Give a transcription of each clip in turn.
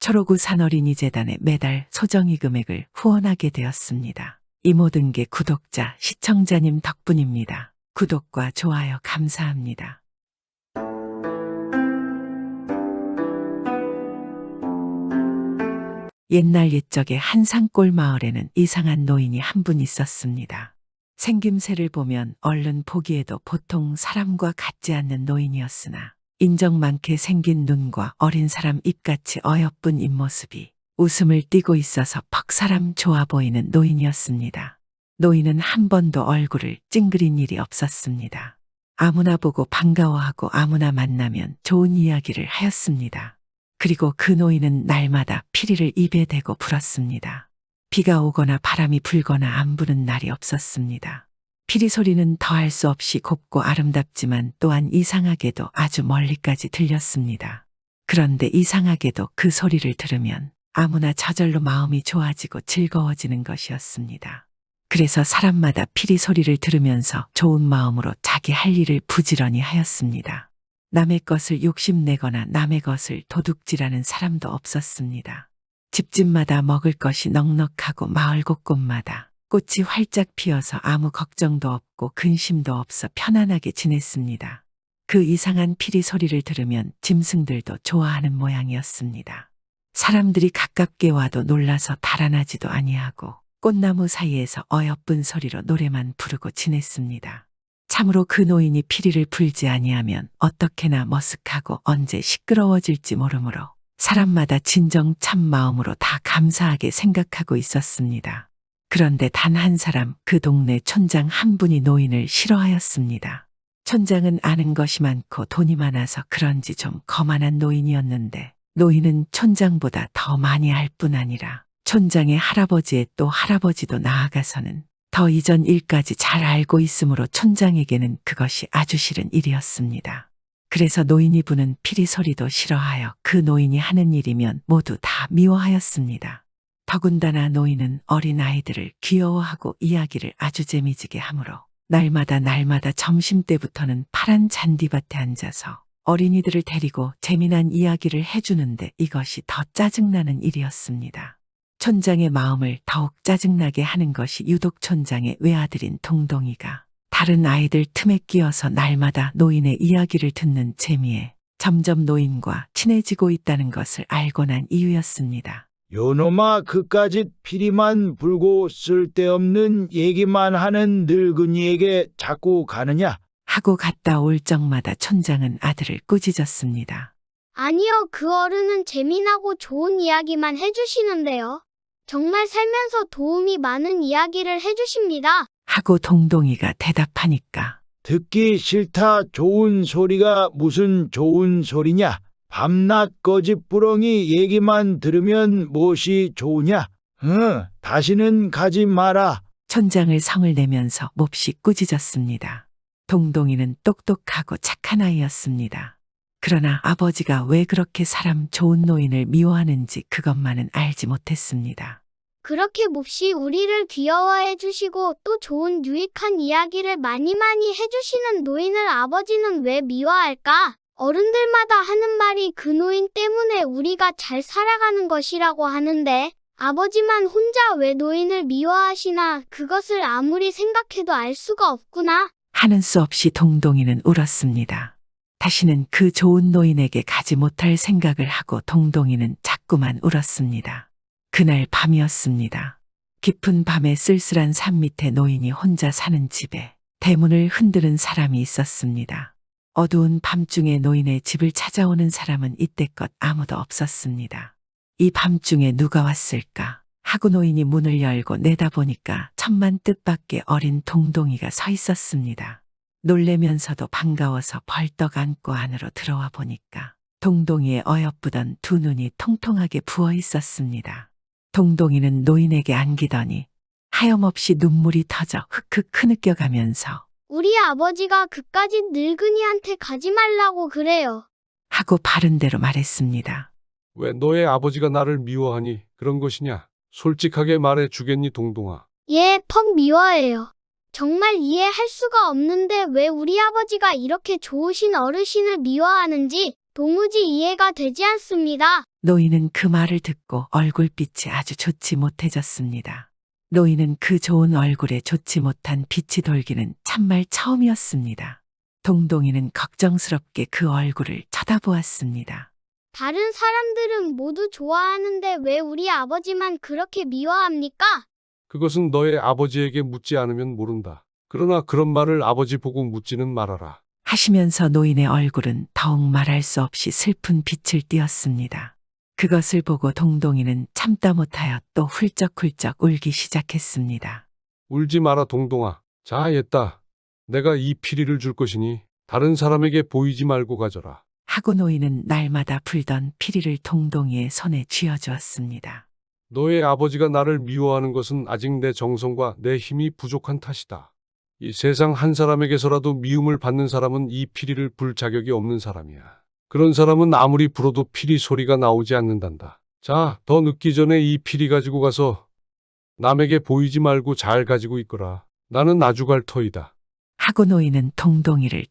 초록우산 어린이재단에 매달 소정의 금액을 후원하게 되었습니다. 이 모든 게 구독자, 시청자님 덕분입니다. 구독과 좋아요 감사합니다. 옛날 옛적에 한 산골 마을에는 이상한 노인이 한 분 있었습니다. 생김새를 보면 얼른 보기에도 보통 사람과 같지 않는 노인이었으나 인정 많게 생긴 눈과 어린 사람 입같이 어여쁜 입모습이 웃음을 띠고 있어서 퍽 사람 좋아 보이는 노인이었습니다. 노인은 한 번도 얼굴을 찡그린 일이 없었습니다. 아무나 보고 반가워하고 아무나 만나면 좋은 이야기를 하였습니다. 그리고 그 노인은 날마다 피리를 입에 대고 불었습니다. 비가 오거나 바람이 불거나 안 부는 날이 없었습니다. 피리 소리는 더할 수 없이 곱고 아름답지만 또한 이상하게도 아주 멀리까지 들렸습니다. 그런데 이상하게도 그 소리를 들으면 아무나 저절로 마음이 좋아지고 즐거워지는 것이었습니다. 그래서 사람마다 피리 소리를 들으면서 좋은 마음으로 자기 할 일을 부지런히 하였습니다. 남의 것을 욕심내거나 남의 것을 도둑질하는 사람도 없었습니다. 집집마다 먹을 것이 넉넉하고 마을 곳곳마다 꽃이 활짝 피어서 아무 걱정도 없고 근심도 없어 편안하게 지냈습니다. 그 이상한 피리 소리를 들으면 짐승들도 좋아하는 모양이었습니다. 사람들이 가깝게 와도 놀라서 달아나지도 아니하고 꽃나무 사이에서 어여쁜 소리로 노래만 부르고 지냈습니다. 참으로 그 노인이 피리를 불지 아니하면 어떻게나 머쓱하고 언제 시끄러워질지 모르므로 사람마다 진정 참 마음으로 다 감사하게 생각하고 있었습니다. 그런데 단 한 사람, 그 동네 촌장 한 분이 노인을 싫어하였습니다. 촌장은 아는 것이 많고 돈이 많아서 그런지 좀 거만한 노인이었는데 노인은 촌장보다 더 많이 알 뿐 아니라 촌장의 할아버지의 또 할아버지도 나아가서는 더 이전 일까지 잘 알고 있으므로 촌장에게는 그것이 아주 싫은 일이었습니다. 그래서 노인이 부는 피리 소리도 싫어하여 그 노인이 하는 일이면 모두 다 미워하였습니다. 더군다나 노인은 어린 아이들을 귀여워하고 이야기를 아주 재미지게 하므로 날마다 점심때부터는 파란 잔디밭에 앉아서 어린이들을 데리고 재미난 이야기를 해주는데 이것이 더 짜증나는 일이었습니다. 촌장의 마음을 더욱 짜증나게 하는 것이 유독 촌장의 외아들인 동동이가 다른 아이들 틈에 끼어서 날마다 노인의 이야기를 듣는 재미에 점점 노인과 친해지고 있다는 것을 알고 난 이유였습니다. 요놈아, 그까짓 피리만 불고 쓸데없는 얘기만 하는 늙은이에게 자꾸 가느냐? 하고 갔다 올 적마다 촌장은 아들을 꾸짖었습니다. 아니요, 그 어른은 재미나고 좋은 이야기만 해주시는데요. 정말 살면서 도움이 많은 이야기를 해주십니다. 하고 동동이가 대답하니까 듣기 싫다. 좋은 소리가 무슨 좋은 소리냐? 밤낮 거짓부렁이 얘기만 들으면 무엇이 좋으냐? 다시는 가지 마라. 촌장을 성을 내면서 몹시 꾸짖었습니다. 동동이는 똑똑하고 착한 아이였습니다. 그러나 아버지가 왜 그렇게 사람 좋은 노인을 미워하는지 그것만은 알지 못했습니다. 그렇게 몹시 우리를 귀여워해 주시고 또 좋은 유익한 이야기를 많이 해주시는 노인을 아버지는 왜 미워할까? 어른들마다 하는 말이 그 노인 때문에 우리가 잘 살아가는 것이라고 하는데 아버지만 혼자 왜 노인을 미워하시나 그것을 아무리 생각해도 알 수가 없구나. 하는 수 없이 동동이는 울었습니다. 다시는 그 좋은 노인에게 가지 못할 생각을 하고 동동이는 자꾸만 울었습니다. 그날 밤이었습니다. 깊은 밤에 쓸쓸한 산 밑에 노인이 혼자 사는 집에 대문을 흔드는 사람이 있었습니다. 어두운 밤중에 노인의 집을 찾아오는 사람은 이때껏 아무도 없었습니다. 이 밤중에 누가 왔을까 하고 노인이 문을 열고 내다보니까 천만 뜻밖의 어린 동동이가 서 있었습니다. 놀래면서도 반가워서 벌떡 안고 안으로 들어와 보니까 동동이의 어여쁘던 두 눈이 통통하게 부어 있었습니다. 동동이는 노인에게 안기더니 하염없이 눈물이 터져 흑흑 흐느껴가면서 우리 아버지가 그까짓 늙은이한테 가지 말라고 그래요. 하고 바른 대로 말했습니다. 왜 너의 아버지가 나를 미워하니 그런 것이냐? 솔직하게 말해 주겠니, 동동아? 예, 퍽 미워해요. 정말 이해할 수가 없는데 왜 우리 아버지가 이렇게 좋으신 어르신을 미워하는지 도무지 이해가 되지 않습니다. 노인은 그 말을 듣고 얼굴빛이 아주 좋지 못해졌습니다. 노인은 그 좋은 얼굴에 좋지 못한 빛이 돌기는 참말 처음이었습니다. 동동이는 걱정스럽게 그 얼굴을 쳐다보았습니다. 다른 사람들은 모두 좋아하는데 왜 우리 아버지만 그렇게 미워합니까? 그것은 너의 아버지에게 묻지 않으면 모른다. 그러나 그런 말을 아버지 보고 묻지는 말아라. 하시면서 노인의 얼굴은 더욱 말할 수 없이 슬픈 빛을 띠었습니다. 그것을 보고 동동이는 참다 못하여 또 훌쩍훌쩍 울기 시작했습니다. 울지 마라 동동아. 자 옛다. 내가 이 피리를 줄 것이니 다른 사람에게 보이지 말고 가져라. 하고 노인은 날마다 불던 피리를 동동이의 손에 쥐어주었습니다. 너의 아버지가 나를 미워하는 것은 아직 내 정성과 내 힘이 부족한 탓이다. 이 세상 한 사람에게서라도 미움을 받는 사람은 이 피리를 불 자격이 없는 사람이야. 그런 사람은 아무리 불어도 피리 소리가 나오지 않는단다. 자, 더 늦기 전에 이 피리 가지고 가서 남에게 보이지 말고 잘 가지고 있거라. 나는 아주 갈 터이다. 하고 노인은 동동이를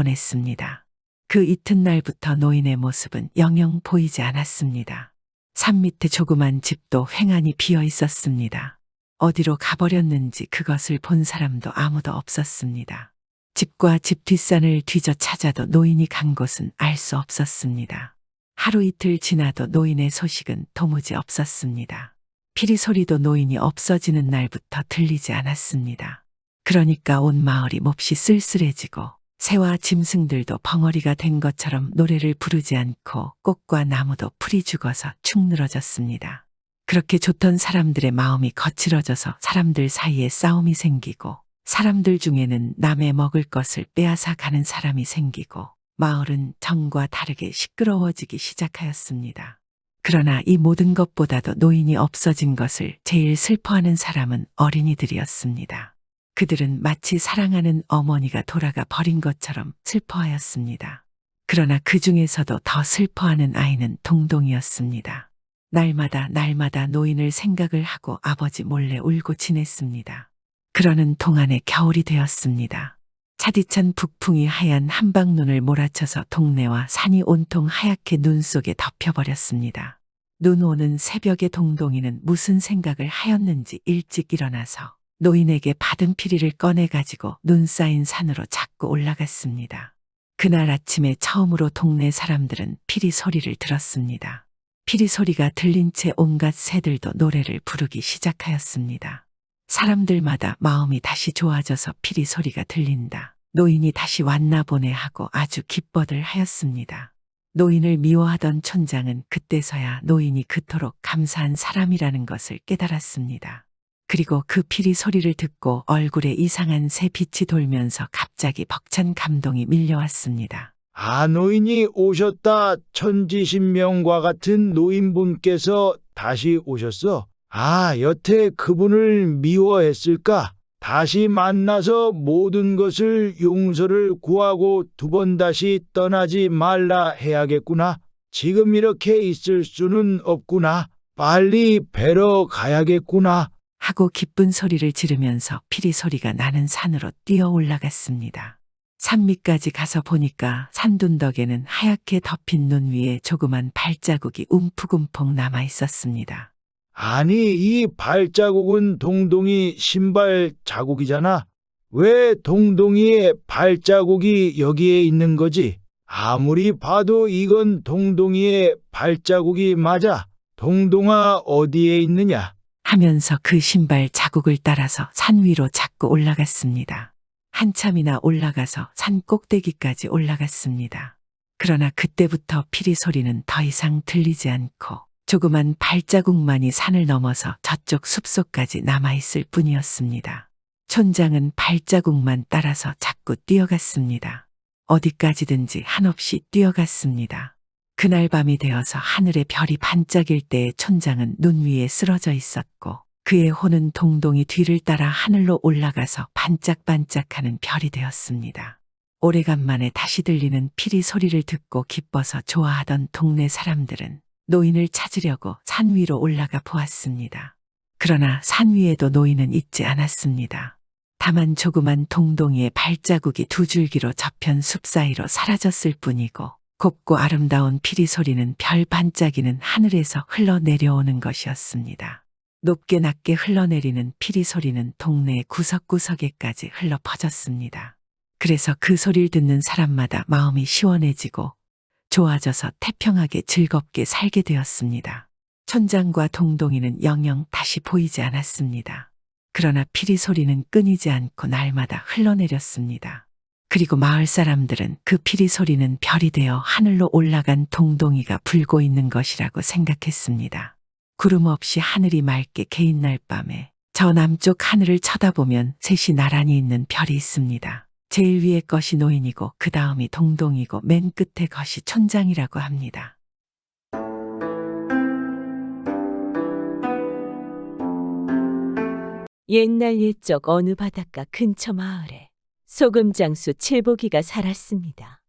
돌려보냈습니다. 그 이튿날부터 노인의 모습은 영영 보이지 않았습니다. 산 밑에 조그만 집도 횡하니 비어 있었습니다. 어디로 가버렸는지 그것을 본 사람도 아무도 없었습니다. 집과 집 뒷산을 뒤져 찾아도 노인이 간 곳은 알 수 없었습니다. 하루 이틀 지나도 노인의 소식은 도무지 없었습니다. 피리 소리도 노인이 없어지는 날부터 들리지 않았습니다. 그러니까 온 마을이 몹시 쓸쓸해지고 새와 짐승들도 벙어리가 된 것처럼 노래를 부르지 않고 꽃과 나무도 풀이 죽어서 축 늘어졌습니다. 그렇게 좋던 사람들의 마음이 거칠어져서 사람들 사이에 싸움이 생기고 사람들 중에는 남의 먹을 것을 빼앗아 가는 사람이 생기고 마을은 전과 다르게 시끄러워지기 시작하였습니다. 그러나 이 모든 것보다도 노인이 없어진 것을 제일 슬퍼하는 사람은 어린이들이었습니다. 그들은 마치 사랑하는 어머니가 돌아가 버린 것처럼 슬퍼하였습니다. 그러나 그 중에서도 더 슬퍼하는 아이는 동동이었습니다. 날마다 노인을 생각을 하고 아버지 몰래 울고 지냈습니다. 그러는 동안에 겨울이 되었습니다. 차디찬 북풍이 하얀 한방눈을 몰아쳐서 동네와 산이 온통 하얗게 눈 속에 덮여버렸습니다. 눈 오는 새벽에 동동이는 무슨 생각을 하였는지 일찍 일어나서 노인에게 받은 피리를 꺼내가지고 눈 쌓인 산으로 자꾸 올라갔습니다. 그날 아침에 처음으로 동네 사람들은 피리 소리를 들었습니다. 피리 소리가 들린 채 온갖 새들도 노래를 부르기 시작하였습니다. 사람들마다 마음이 다시 좋아져서 피리 소리가 들린다. 노인이 다시 왔나 보네 하고 아주 기뻐들 하였습니다. 노인을 미워하던 촌장은 그때서야 노인이 그토록 감사한 사람이라는 것을 깨달았습니다. 그리고 그 피리 소리를 듣고 얼굴에 이상한 새 빛이 돌면서 갑자기 벅찬 감동이 밀려왔습니다. 아, 노인이 오셨다. 천지신명과 같은 노인분께서 다시 오셨어. 아, 여태 그분을 미워했을까? 다시 만나서 모든 것을 용서를 구하고 두 번 다시 떠나지 말라 해야겠구나. 지금 이렇게 있을 수는 없구나. 빨리 뵈러 가야겠구나. 하고 기쁜 소리를 지르면서 피리 소리가 나는 산으로 뛰어 올라갔습니다. 산 밑까지 가서 보니까 산둔덕에는 하얗게 덮인 눈 위에 조그만 발자국이 움푹움푹 남아 있었습니다. 아니, 이 발자국은 동동이 신발 자국이잖아. 왜 동동이의 발자국이 여기에 있는 거지? 아무리 봐도 이건 동동이의 발자국이 맞아. 동동아, 어디에 있느냐? 하면서 그 신발 자국을 따라서 산 위로 자꾸 올라갔습니다. 한참이나 올라가서 산 꼭대기까지 올라갔습니다. 그러나 그때부터 피리 소리는 더 이상 들리지 않고 조그만 발자국만이 산을 넘어서 저쪽 숲속까지 남아있을 뿐이었습니다. 촌장은 발자국만 따라서 자꾸 뛰어갔습니다. 어디까지든지 한없이 뛰어갔습니다. 그날 밤이 되어서 하늘에 별이 반짝일 때에 촌장은 눈 위에 쓰러져 있었고 그의 혼은 동동이 뒤를 따라 하늘로 올라가서 반짝반짝하는 별이 되었습니다. 오래간만에 다시 들리는 피리 소리를 듣고 기뻐서 좋아하던 동네 사람들은 노인을 찾으려고 산 위로 올라가 보았습니다. 그러나 산 위에도 노인은 있지 않았습니다. 다만 조그만 동동이의 발자국이 두 줄기로 접현 숲 사이로 사라졌을 뿐이고 곱고 아름다운 피리 소리는 별 반짝이는 하늘에서 흘러내려오는 것이었습니다. 높게 낮게 흘러내리는 피리 소리는 동네 구석구석에까지 흘러 퍼졌습니다. 그래서 그 소리를 듣는 사람마다 마음이 시원해지고 좋아져서 태평하게 즐겁게 살게 되었습니다. 촌장과 동동이는 영영 다시 보이지 않았습니다. 그러나 피리 소리는 끊이지 않고 날마다 흘러내렸습니다. 그리고 마을 사람들은 그 피리 소리는 별이 되어 하늘로 올라간 동동이가 불고 있는 것이라고 생각했습니다. 구름 없이 하늘이 맑게 개인 날 밤에 저 남쪽 하늘을 쳐다보면 셋이 나란히 있는 별이 있습니다. 제일 위에 것이 노인이고 그 다음이 동동이고 맨 끝에 것이 촌장이라고 합니다. 옛날 옛적 어느 바닷가 근처 마을에 소금장수 칠복이가 살았습니다.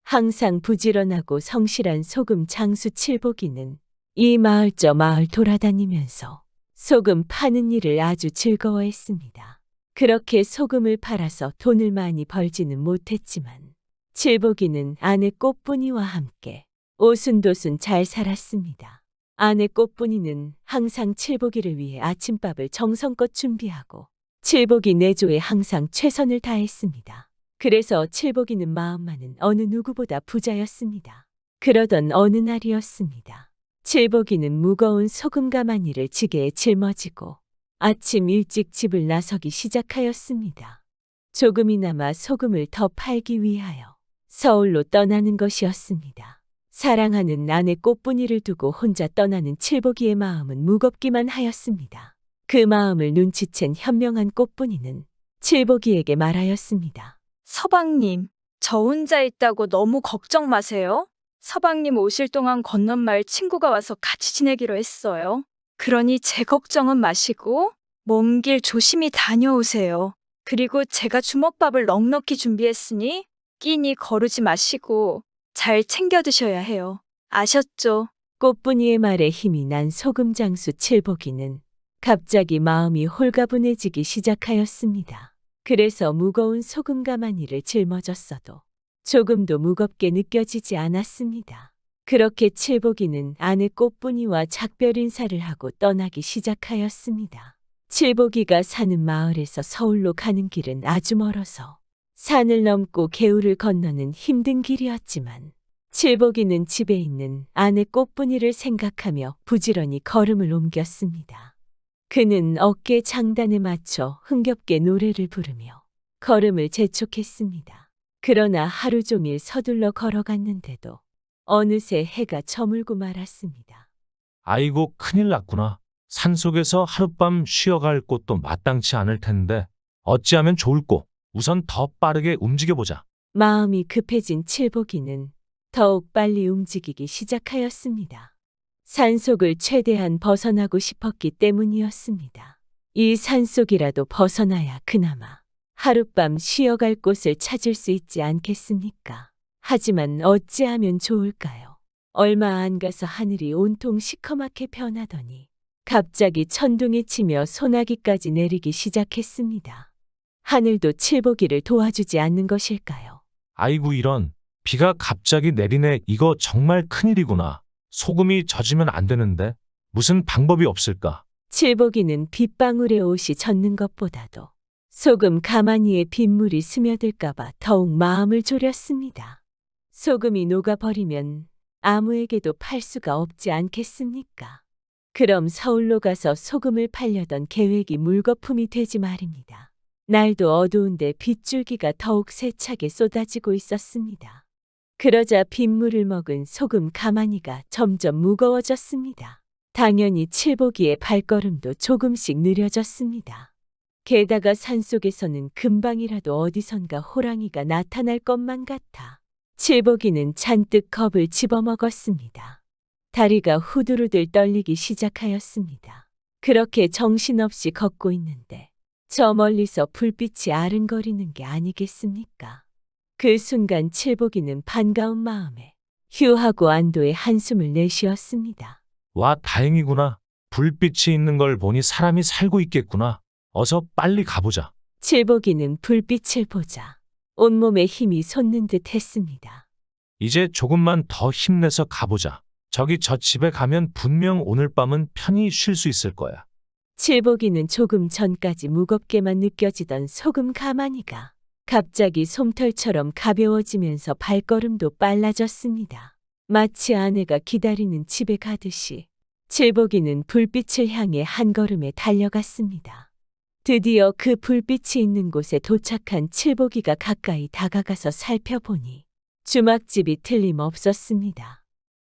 항상 부지런하고 성실한 소금장수 칠복이는 이 마을 저 마을 돌아다니면서 소금 파는 일을 아주 즐거워했습니다. 그렇게 소금을 팔아서 돈을 많이 벌지는 못했지만 칠복이는 아내 꽃분이와 함께 오순도순 잘 살았습니다. 아내 꽃분이는 항상 칠복이를 위해 아침밥을 정성껏 준비하고 칠복이 내조에 항상 최선을 다했습니다. 그래서 칠복이는 마음만은 어느 누구보다 부자였습니다. 그러던 어느 날이었습니다. 칠복이는 무거운 소금 가마니를 지게에 짊어지고 아침 일찍 집을 나서기 시작하였습니다. 조금이나마 소금을 더 팔기 위하여 서울로 떠나는 것이었습니다. 사랑하는 아내 꽃분이를 두고 혼자 떠나는 칠복이의 마음은 무겁기만 하였습니다. 그 마음을 눈치챈 현명한 꽃분이는 칠복이에게 말하였습니다. 서방님, 저 혼자 있다고 너무 걱정 마세요. 서방님 오실 동안 건넌마을 친구가 와서 같이 지내기로 했어요. 그러니 제 걱정은 마시고 먼 길 조심히 다녀오세요. 그리고 제가 주먹밥을 넉넉히 준비했으니 끼니 거르지 마시고 잘 챙겨 드셔야 해요. 아셨죠? 꽃분이의 말에 힘이 난 소금장수 칠복이는 갑자기 마음이 홀가분해지기 시작하였습니다. 그래서 무거운 소금 가마니를 짊어졌어도 조금도 무겁게 느껴지지 않았습니다. 그렇게 칠복이는 아내 꽃분이와 작별 인사를 하고 떠나기 시작하였습니다. 칠복이가 사는 마을에서 서울로 가는 길은 아주 멀어서 산을 넘고 개울을 건너는 힘든 길이었지만 칠복이는 집에 있는 아내 꽃분이를 생각하며 부지런히 걸음을 옮겼습니다. 그는 어깨 장단에 맞춰 흥겹게 노래를 부르며 걸음을 재촉했습니다. 그러나 하루 종일 서둘러 걸어갔는데도 어느새 해가 저물고 말았습니다. 아이고 큰일 났구나. 산속에서 하룻밤 쉬어갈 곳도 마땅치 않을 텐데 어찌하면 좋을꼬. 우선 더 빠르게 움직여보자. 마음이 급해진 칠복이는 더욱 빨리 움직이기 시작하였습니다. 산속을 최대한 벗어나고 싶었기 때문이었습니다. 이 산속이라도 벗어나야 그나마 하룻밤 쉬어갈 곳을 찾을 수 있지 않겠습니까? 하지만 어찌하면 좋을까요? 얼마 안 가서 하늘이 온통 시커멓게 변하더니 갑자기 천둥이 치며 소나기까지 내리기 시작했습니다. 하늘도 칠복이를 도와주지 않는 것일까요? 아이고 이런. 비가 갑자기 내리네. 이거 정말 큰일이구나. 소금이 젖으면 안 되는데 무슨 방법이 없을까? 칠복이는 빗방울에 옷이 젖는 것보다도 소금 가마니에 빗물이 스며들까봐 더욱 마음을 졸였습니다. 소금이 녹아버리면 아무에게도 팔 수가 없지 않겠습니까? 그럼 서울로 가서 소금을 팔려던 계획이 물거품이 되지 말입니다. 날도 어두운데 빗줄기가 더욱 세차게 쏟아지고 있었습니다. 그러자 빗물을 먹은 소금 가마니가 점점 무거워졌습니다. 당연히 칠복이의 발걸음도 조금씩 느려졌습니다. 게다가 산속에서는 금방이라도 어디선가 호랑이가 나타날 것만 같아 칠복이는 잔뜩 겁을 집어먹었습니다. 다리가 후두루들 떨리기 시작하였습니다. 그렇게 정신없이 걷고 있는데 저 멀리서 불빛이 아른거리는 게 아니겠습니까? 그 순간 칠복이는 반가운 마음에 휴하고 안도의 한숨을 내쉬었습니다. 와 다행이구나. 불빛이 있는 걸 보니 사람이 살고 있겠구나. 어서 빨리 가보자. 칠복이는 불빛을 보자 온몸에 힘이 솟는 듯 했습니다. 이제 조금만 더 힘내서 가보자. 저기 저 집에 가면 분명 오늘 밤은 편히 쉴 수 있을 거야. 칠복이는 조금 전까지 무겁게만 느껴지던 소금 가마니가 갑자기 솜털처럼 가벼워지면서 발걸음도 빨라졌습니다. 마치 아내가 기다리는 집에 가듯이 칠복이는 불빛을 향해 한 걸음에 달려갔습니다. 드디어 그 불빛이 있는 곳에 도착한 칠복이가 가까이 다가가서 살펴보니 주막집이 틀림없었습니다.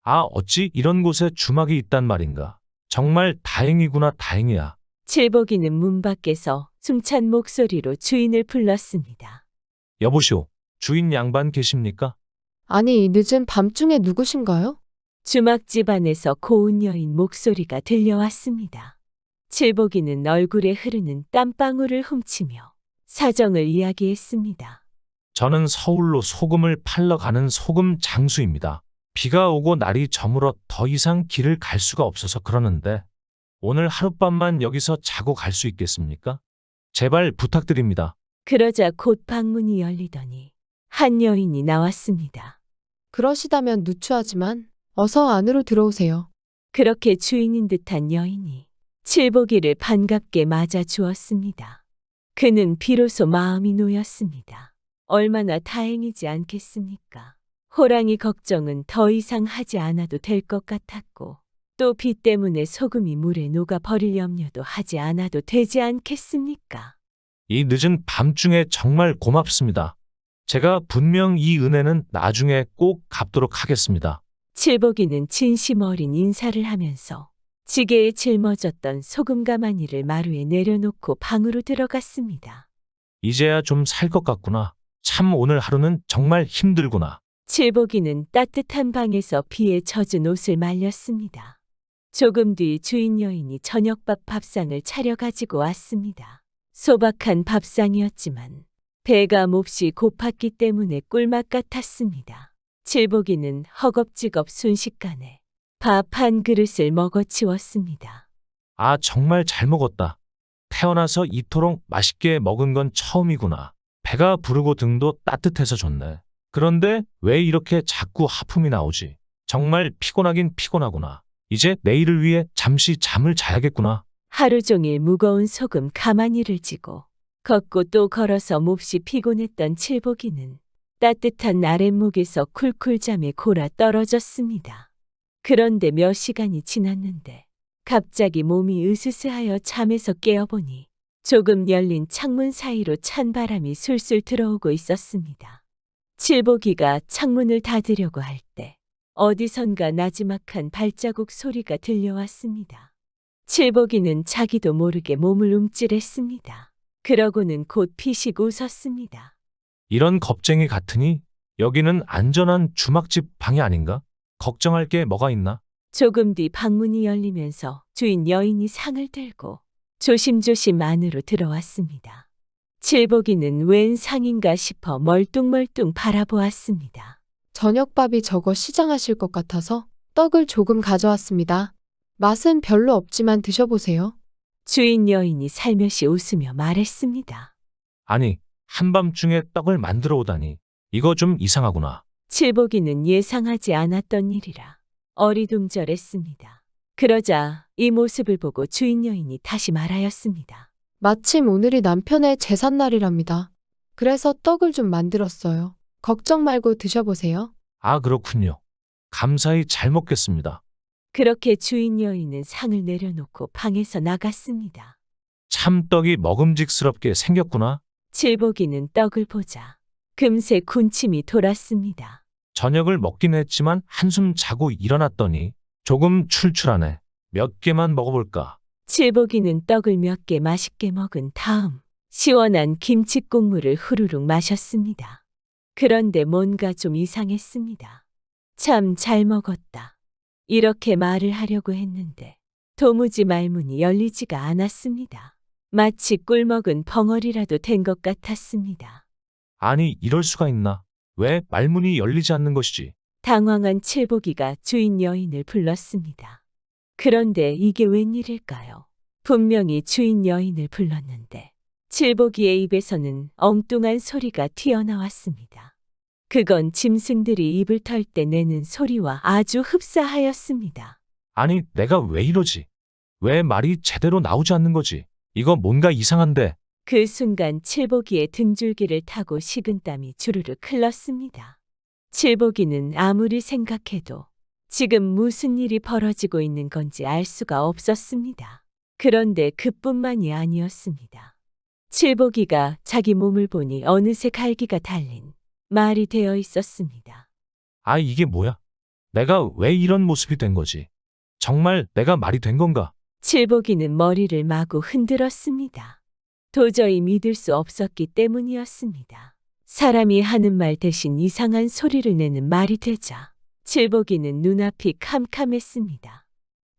아, 어찌 이런 곳에 주막이 있단 말인가. 정말 다행이구나, 다행이야. 칠복이는 문 밖에서 숨찬 목소리로 주인을 불렀습니다. 여보시오, 주인 양반 계십니까? 아니, 이 늦은 밤중에 누구신가요? 주막집 안에서 고운 여인 목소리가 들려왔습니다. 칠복이는 얼굴에 흐르는 땀방울을 훔치며 사정을 이야기했습니다. 저는 서울로 소금을 팔러 가는 소금 장수입니다. 비가 오고 날이 저물어 더 이상 길을 갈 수가 없어서 그러는데 오늘 하룻밤만 여기서 자고 갈 수 있겠습니까? 제발 부탁드립니다. 그러자 곧 방문이 열리더니 한 여인이 나왔습니다. 그러시다면 누추하지만 어서 안으로 들어오세요. 그렇게 주인인 듯한 여인이 칠복이를 반갑게 맞아 주었습니다. 그는 비로소 마음이 놓였습니다. 얼마나 다행이지 않겠습니까? 호랑이 걱정은 더 이상 하지 않아도 될 것 같았고 또 비 때문에 소금이 물에 녹아 버릴 염려도 하지 않아도 되지 않겠습니까? 이 늦은 밤중에 정말 고맙습니다. 제가 분명 이 은혜는 나중에 꼭 갚도록 하겠습니다. 칠복이는 진심 어린 인사를 하면서 지게에 짊어졌던 소금 가마니를 마루에 내려놓고 방으로 들어갔습니다. 이제야 좀 살 것 같구나. 참 오늘 하루는 정말 힘들구나. 칠복이는 따뜻한 방에서 비에 젖은 옷을 말렸습니다. 조금 뒤 주인 여인이 저녁밥 밥상을 차려가지고 왔습니다. 소박한 밥상이었지만 배가 몹시 고팠기 때문에 꿀맛 같았습니다. 칠복이는 허겁지겁 순식간에 밥 한 그릇을 먹어치웠습니다. 아, 정말 잘 먹었다. 태어나서 이토록 맛있게 먹은 건 처음이구나. 배가 부르고 등도 따뜻해서 좋네. 그런데 왜 이렇게 자꾸 하품이 나오지? 정말 피곤하긴 피곤하구나. 이제 내일을 위해 잠시 잠을 자야겠구나. 하루 종일 무거운 소금 가마니를 지고 걷고 또 걸어서 몹시 피곤했던 칠복이는 따뜻한 아랫목에서 쿨쿨 잠에 골아 떨어졌습니다. 그런데 몇 시간이 지났는데 갑자기 몸이 으스스하여 잠에서 깨어보니 조금 열린 창문 사이로 찬 바람이 술술 들어오고 있었습니다. 칠복이가 창문을 닫으려고 할 때 어디선가 나지막한 발자국 소리가 들려왔습니다. 칠복이는 자기도 모르게 몸을 움찔했습니다. 그러고는 곧 피식 웃었습니다. 이런 겁쟁이 같으니 여기는 안전한 주막집 방이 아닌가? 걱정할 게 뭐가 있나? 조금 뒤 방문이 열리면서 주인 여인이 상을 들고 조심조심 안으로 들어왔습니다. 칠복이는 웬 상인가 싶어 멀뚱멀뚱 바라보았습니다. 저녁밥이 적어 시장하실 것 같아서 떡을 조금 가져왔습니다. 맛은 별로 없지만 드셔보세요. 주인 여인이 살며시 웃으며 말했습니다. 아니, 한밤중에 떡을 만들어 오다니. 이거 좀 이상하구나. 칠복이는 예상하지 않았던 일이라 어리둥절했습니다. 그러자 이 모습을 보고 주인 여인이 다시 말하였습니다. 마침 오늘이 남편의 제삿날이랍니다. 그래서 떡을 좀 만들었어요. 걱정 말고 드셔보세요. 아, 그렇군요. 감사히 잘 먹겠습니다. 그렇게 주인 여인은 상을 내려놓고 방에서 나갔습니다. 참 떡이 먹음직스럽게 생겼구나. 칠복이는 떡을 보자 금세 군침이 돌았습니다. 저녁을 먹긴 했지만 한숨 자고 일어났더니 조금 출출하네. 몇 개만 먹어볼까? 칠복이는 떡을 몇 개 맛있게 먹은 다음 시원한 김치 국물을 후루룩 마셨습니다. 그런데 뭔가 좀 이상했습니다. 참 잘 먹었다. 이렇게 말을 하려고 했는데 도무지 말문이 열리지가 않았습니다. 마치 꿀먹은 벙어리라도 된 것 같았습니다. 아니, 이럴 수가 있나? 왜 말문이 열리지 않는 것이지? 당황한 칠복이가 주인 여인을 불렀습니다. 그런데 이게 웬일일까요? 분명히 주인 여인을 불렀는데 칠복이의 입에서는 엉뚱한 소리가 튀어나왔습니다. 그건 짐승들이 입을 털 때 내는 소리와 아주 흡사하였습니다. 아니, 내가 왜 이러지? 왜 말이 제대로 나오지 않는 거지? 이거 뭔가 이상한데. 그 순간 칠보기의 등줄기를 타고 식은땀이 주르륵 흘렀습니다. 칠보기는 아무리 생각해도 지금 무슨 일이 벌어지고 있는 건지 알 수가 없었습니다. 그런데 그뿐만이 아니었습니다. 칠보기가 자기 몸을 보니 어느새 갈기가 달린 말이 되어 있었습니다. 아, 이게 뭐야? 내가 왜 이런 모습이 된 거지? 정말 내가 말이 된 건가? 칠보기는 머리를 마구 흔들었습니다. 도저히 믿을 수 없었기 때문이었습니다. 사람이 하는 말 대신 이상한 소리를 내는 말이 되자 칠보기는 눈앞이 캄캄했습니다.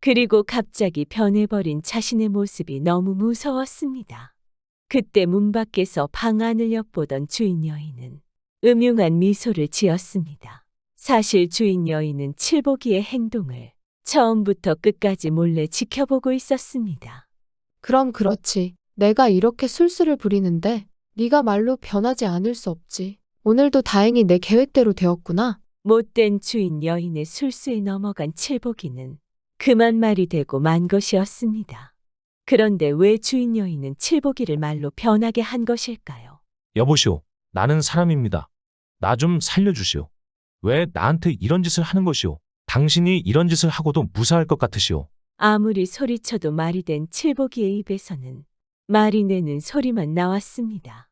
그리고 갑자기 변해버린 자신의 모습이 너무 무서웠습니다. 그때 문 밖에서 방 안을 엿보던 주인 여인은 음흉한 미소를 지었습니다. 사실 주인 여인은 칠보기의 행동을 처음부터 끝까지 몰래 지켜보고 있었습니다. 그럼 그렇지. 내가 이렇게 술수를 부리는데 네가 말로 변하지 않을 수 없지. 오늘도 다행히 내 계획대로 되었구나. 못된 주인 여인의 술수에 넘어간 칠보기는 그만 말이 되고 만 것이었습니다. 그런데 왜 주인 여인은 칠보기를 말로 변하게 한 것일까요? 여보시오, 나는 사람입니다. 나 좀 살려주시오. 왜 나한테 이런 짓을 하는 것이오? 당신이 이런 짓을 하고도 무사할 것 같으시오. 아무리 소리쳐도 말이 된 칠보기의 입에서는 말이 내는 소리만 나왔습니다.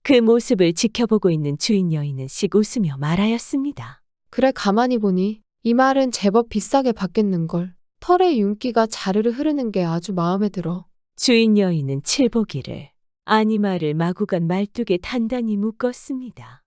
그 모습을 지켜보고 있는 주인 여인은 씩 웃으며 말하였습니다. 그래, 가만히 보니 이 말은 제법 비싸게 받겠는걸. 털에 윤기가 자르르 흐르는 게 아주 마음에 들어. 주인 여인은 칠보기를 아니 말을 마구 간 말뚝에 단단히 묶었습니다.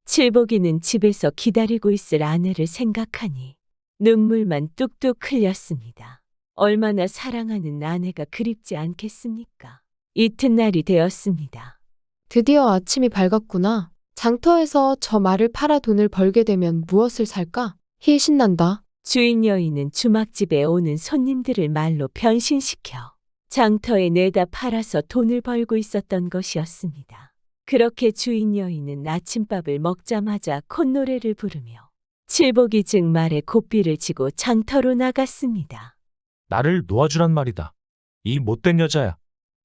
칠보기는 집에서 기다리고 있을 아내를 생각하니 눈물만 뚝뚝 흘렸습니다. 얼마나 사랑하는 아내가 그립지 않겠습니까? 이튿날이 되었습니다. 드디어 아침이 밝았구나. 장터에서 저 말을 팔아 돈을 벌게 되면 무엇을 살까? 히 신난다. 주인 여인은 주막집에 오는 손님들을 말로 변신시켜 장터에 내다 팔아서 돈을 벌고 있었던 것이었습니다. 그렇게 주인 여인은 아침밥을 먹자마자 콧노래를 부르며 칠보기 즉 말에 고삐를 지고 장터로 나갔습니다. 나를 놓아주란 말이다. 이 못된 여자야.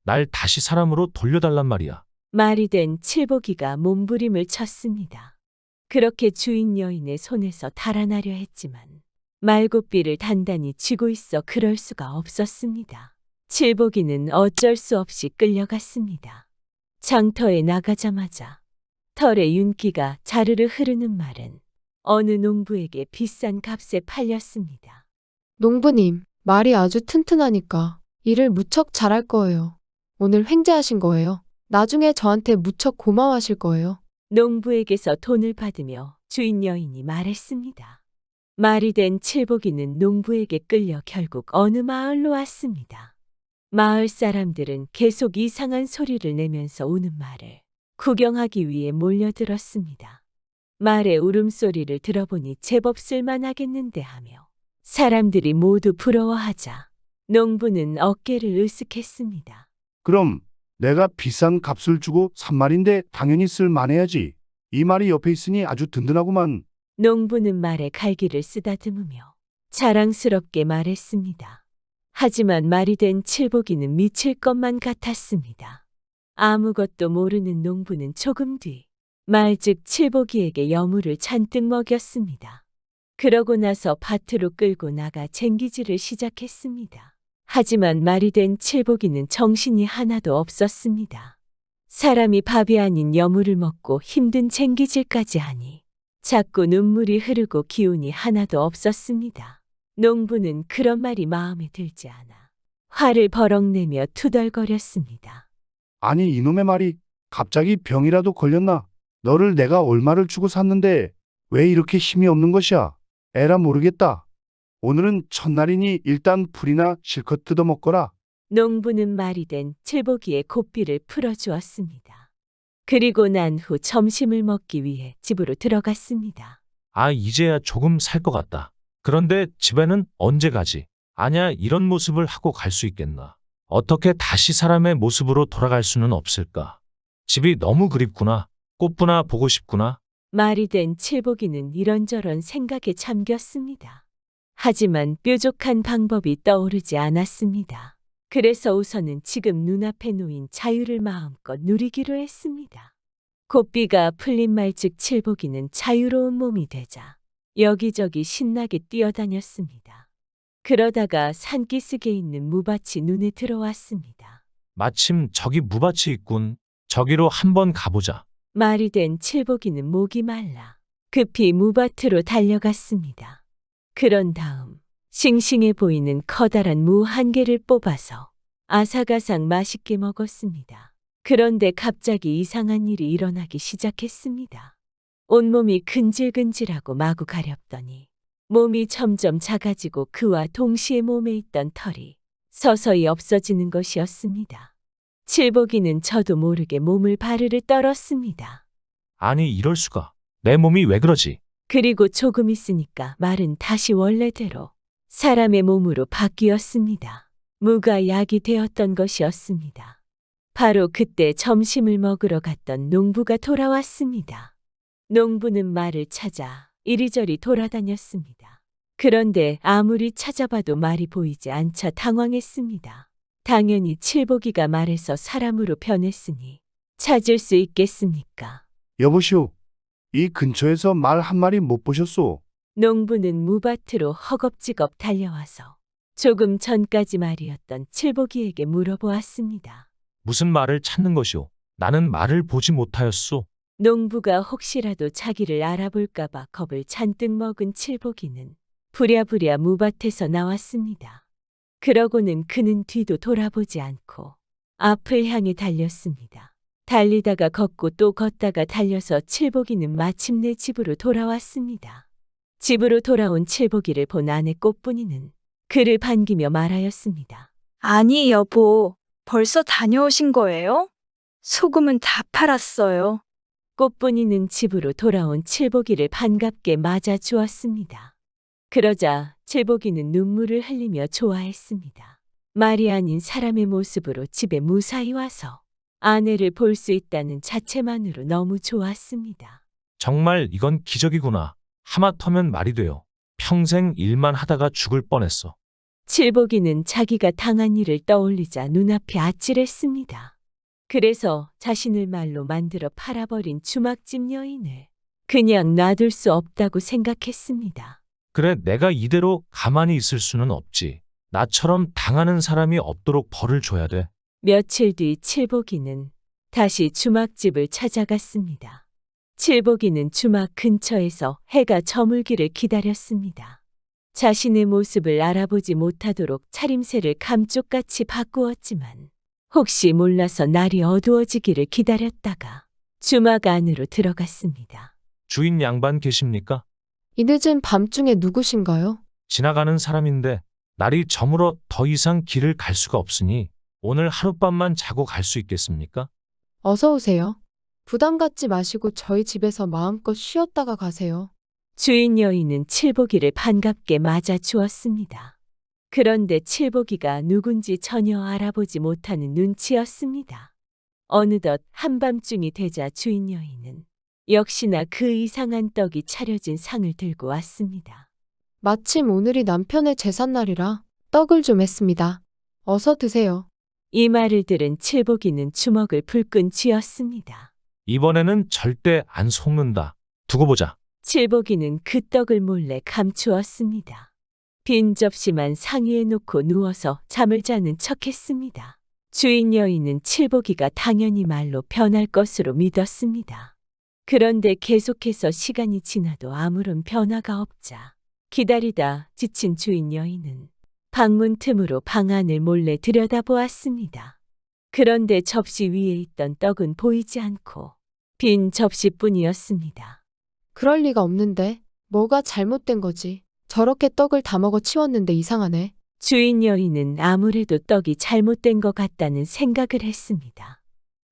날 다시 사람으로 돌려달란 말이야. 말이 된 칠보기가 몸부림을 쳤습니다. 그렇게 주인 여인의 손에서 달아나려 했지만 말고삐를 단단히 쥐고 있어 그럴 수가 없었습니다. 칠보기는 어쩔 수 없이 끌려갔습니다. 장터에 나가자마자 털에 윤기가 자르르 흐르는 말은 어느 농부에게 비싼 값에 팔렸습니다. 농부님, 말이 아주 튼튼하니까 일을 무척 잘할 거예요. 오늘 횡재하신 거예요. 나중에 저한테 무척 고마워하실 거예요. 농부에게서 돈을 받으며 주인 여인이 말했습니다. 말이 된 칠보기는 농부에게 끌려 결국 어느 마을로 왔습니다. 마을 사람들은 계속 이상한 소리를 내면서 우는 말을 구경하기 위해 몰려들었습니다. 말의 울음소리를 들어보니 제법 쓸만하겠는데 하며 사람들이 모두 부러워하자 농부는 어깨를 으쓱했습니다. 그럼 내가 비싼 값을 주고 산 말인데 당연히 쓸만해야지. 이 말이 옆에 있으니 아주 든든하구만. 농부는 말에 갈기를 쓰다듬으며 자랑스럽게 말했습니다. 하지만 말이 된 칠보기는 미칠 것만 같았습니다. 아무것도 모르는 농부는 조금 뒤 말즉 칠보기에게 여물을 잔뜩 먹였습니다. 그러고 나서 밭으로 끌고 나가 쟁기질을 시작했습니다. 하지만 말이 된 칠보기는 정신이 하나도 없었습니다. 사람이 밥이 아닌 여물을 먹고 힘든 쟁기질까지 하니 자꾸 눈물이 흐르고 기운이 하나도 없었습니다. 농부는 그런 말이 마음에 들지 않아 화를 버럭 내며 투덜거렸습니다. 아니 이놈의 말이 갑자기 병이라도 걸렸나? 너를 내가 얼마를 주고 샀는데 왜 이렇게 힘이 없는 것이야? 에라 모르겠다. 오늘은 첫날이니 일단 풀이나 실컷 뜯어먹거라. 농부는 말이 된 칠보기의 고삐를 풀어주었습니다. 그리고 난 후 점심을 먹기 위해 집으로 들어갔습니다. 아, 이제야 조금 살 것 같다. 그런데 집에는 언제 가지? 아냐, 이런 모습을 하고 갈 수 있겠나? 어떻게 다시 사람의 모습으로 돌아갈 수는 없을까? 집이 너무 그립구나. 꽃부나 보고 싶구나. 말이 된 칠복이는 이런저런 생각에 잠겼습니다. 하지만 뾰족한 방법이 떠오르지 않았습니다. 그래서 우선은 지금 눈앞에 놓인 자유를 마음껏 누리기로 했습니다. 고삐가 풀린 말즉 칠복이는 자유로운 몸이 되자 여기저기 신나게 뛰어다녔습니다. 그러다가 산기슭에 있는 무밭이 눈에 들어왔습니다. 마침 저기 무밭이 있군. 저기로 한번 가보자. 말이 된 칠복이는 목이 말라 급히 무밭으로 달려갔습니다. 그런 다음 싱싱해 보이는 커다란 무 한 개를 뽑아서 아삭아삭 맛있게 먹었습니다. 그런데 갑자기 이상한 일이 일어나기 시작했습니다. 온몸이 근질근질하고 마구 가렵더니 몸이 점점 작아지고 그와 동시에 몸에 있던 털이 서서히 없어지는 것이었습니다. 칠복이는 저도 모르게 몸을 바르르 떨었습니다. 아니, 이럴 수가. 내 몸이 왜 그러지? 그리고 조금 있으니까 말은 다시 원래대로 사람의 몸으로 바뀌었습니다. 무가 약이 되었던 것이었습니다. 바로 그때 점심을 먹으러 갔던 농부가 돌아왔습니다. 농부는 말을 찾아 이리저리 돌아다녔습니다. 그런데 아무리 찾아봐도 말이 보이지 않자 당황했습니다. 당연히 칠복이가 말해서 사람으로 변했으니 찾을 수 있겠습니까? 여보시오. 이 근처에서 말 한 마리 못 보셨소? 농부는 무밭으로 허겁지겁 달려와서 조금 전까지 말이었던 칠복이에게 물어보았습니다. 무슨 말을 찾는 것이오? 나는 말을 보지 못하였소. 농부가 혹시라도 자기를 알아볼까봐 겁을 잔뜩 먹은 칠복이는 부랴부랴 무밭에서 나왔습니다. 그러고는 그는 뒤도 돌아보지 않고 앞을 향해 달렸습니다. 달리다가 걷고 또 걷다가 달려서 칠복이는 마침내 집으로 돌아왔습니다. 집으로 돌아온 칠복이를 본 아내 꽃분이는 그를 반기며 말하였습니다. 아니, 여보. 벌써 다녀오신 거예요? 소금은 다 팔았어요. 꽃분이는 집으로 돌아온 칠복이를 반갑게 맞아 주었습니다. 그러자 칠복이는 눈물을 흘리며 좋아했습니다. 말이 아닌 사람의 모습으로 집에 무사히 와서 아내를 볼 수 있다는 자체만으로 너무 좋았습니다. 정말 이건 기적이구나. 하마터면 말이 돼요. 평생 일만 하다가 죽을 뻔했어. 칠복이는 자기가 당한 일을 떠올리자 눈앞이 아찔했습니다. 그래서 자신을 말로 만들어 팔아버린 주막집 여인을 그냥 놔둘 수 없다고 생각했습니다. 그래, 내가 이대로 가만히 있을 수는 없지. 나처럼 당하는 사람이 없도록 벌을 줘야 돼. 며칠 뒤 칠복이는 다시 주막집을 찾아갔습니다. 칠복이는 주막 근처에서 해가 저물기를 기다렸습니다. 자신의 모습을 알아보지 못하도록 차림새를 감쪽같이 바꾸었지만 혹시 몰라서 날이 어두워지기를 기다렸다가 주막 안으로 들어갔습니다. 주인 양반 계십니까? 이 늦은 밤중에 누구신가요? 지나가는 사람인데 날이 저물어 더 이상 길을 갈 수가 없으니 오늘 하룻밤만 자고 갈 수 있겠습니까? 어서 오세요. 부담 갖지 마시고 저희 집에서 마음껏 쉬었다가 가세요. 주인 여인은 칠복이를 반갑게 맞아 주었습니다. 그런데 칠복이가 누군지 전혀 알아보지 못하는 눈치였습니다. 어느덧 한밤중이 되자 주인 여인은 역시나 그 이상한 떡이 차려진 상을 들고 왔습니다. 마침 오늘이 남편의 제삿날이라 떡을 좀 했습니다. 어서 드세요. 이 말을 들은 칠복이는 주먹을 불끈 쥐었습니다. 이번에는 절대 안 속는다. 두고 보자. 칠복이는 그 떡을 몰래 감추었습니다. 빈 접시만 상위에 놓고 누워서 잠을 자는 척했습니다. 주인 여인은 칠복이가 당연히 말로 변할 것으로 믿었습니다. 그런데 계속해서 시간이 지나도 아무런 변화가 없자 기다리다 지친 주인 여인은 방문 틈으로 방 안을 몰래 들여다보았습니다. 그런데 접시 위에 있던 떡은 보이지 않고 빈 접시뿐이었습니다. 그럴 리가 없는데 뭐가 잘못된 거지? 저렇게 떡을 다 먹어 치웠는데 이상하네. 주인 여인은 아무래도 떡이 잘못된 것 같다는 생각을 했습니다.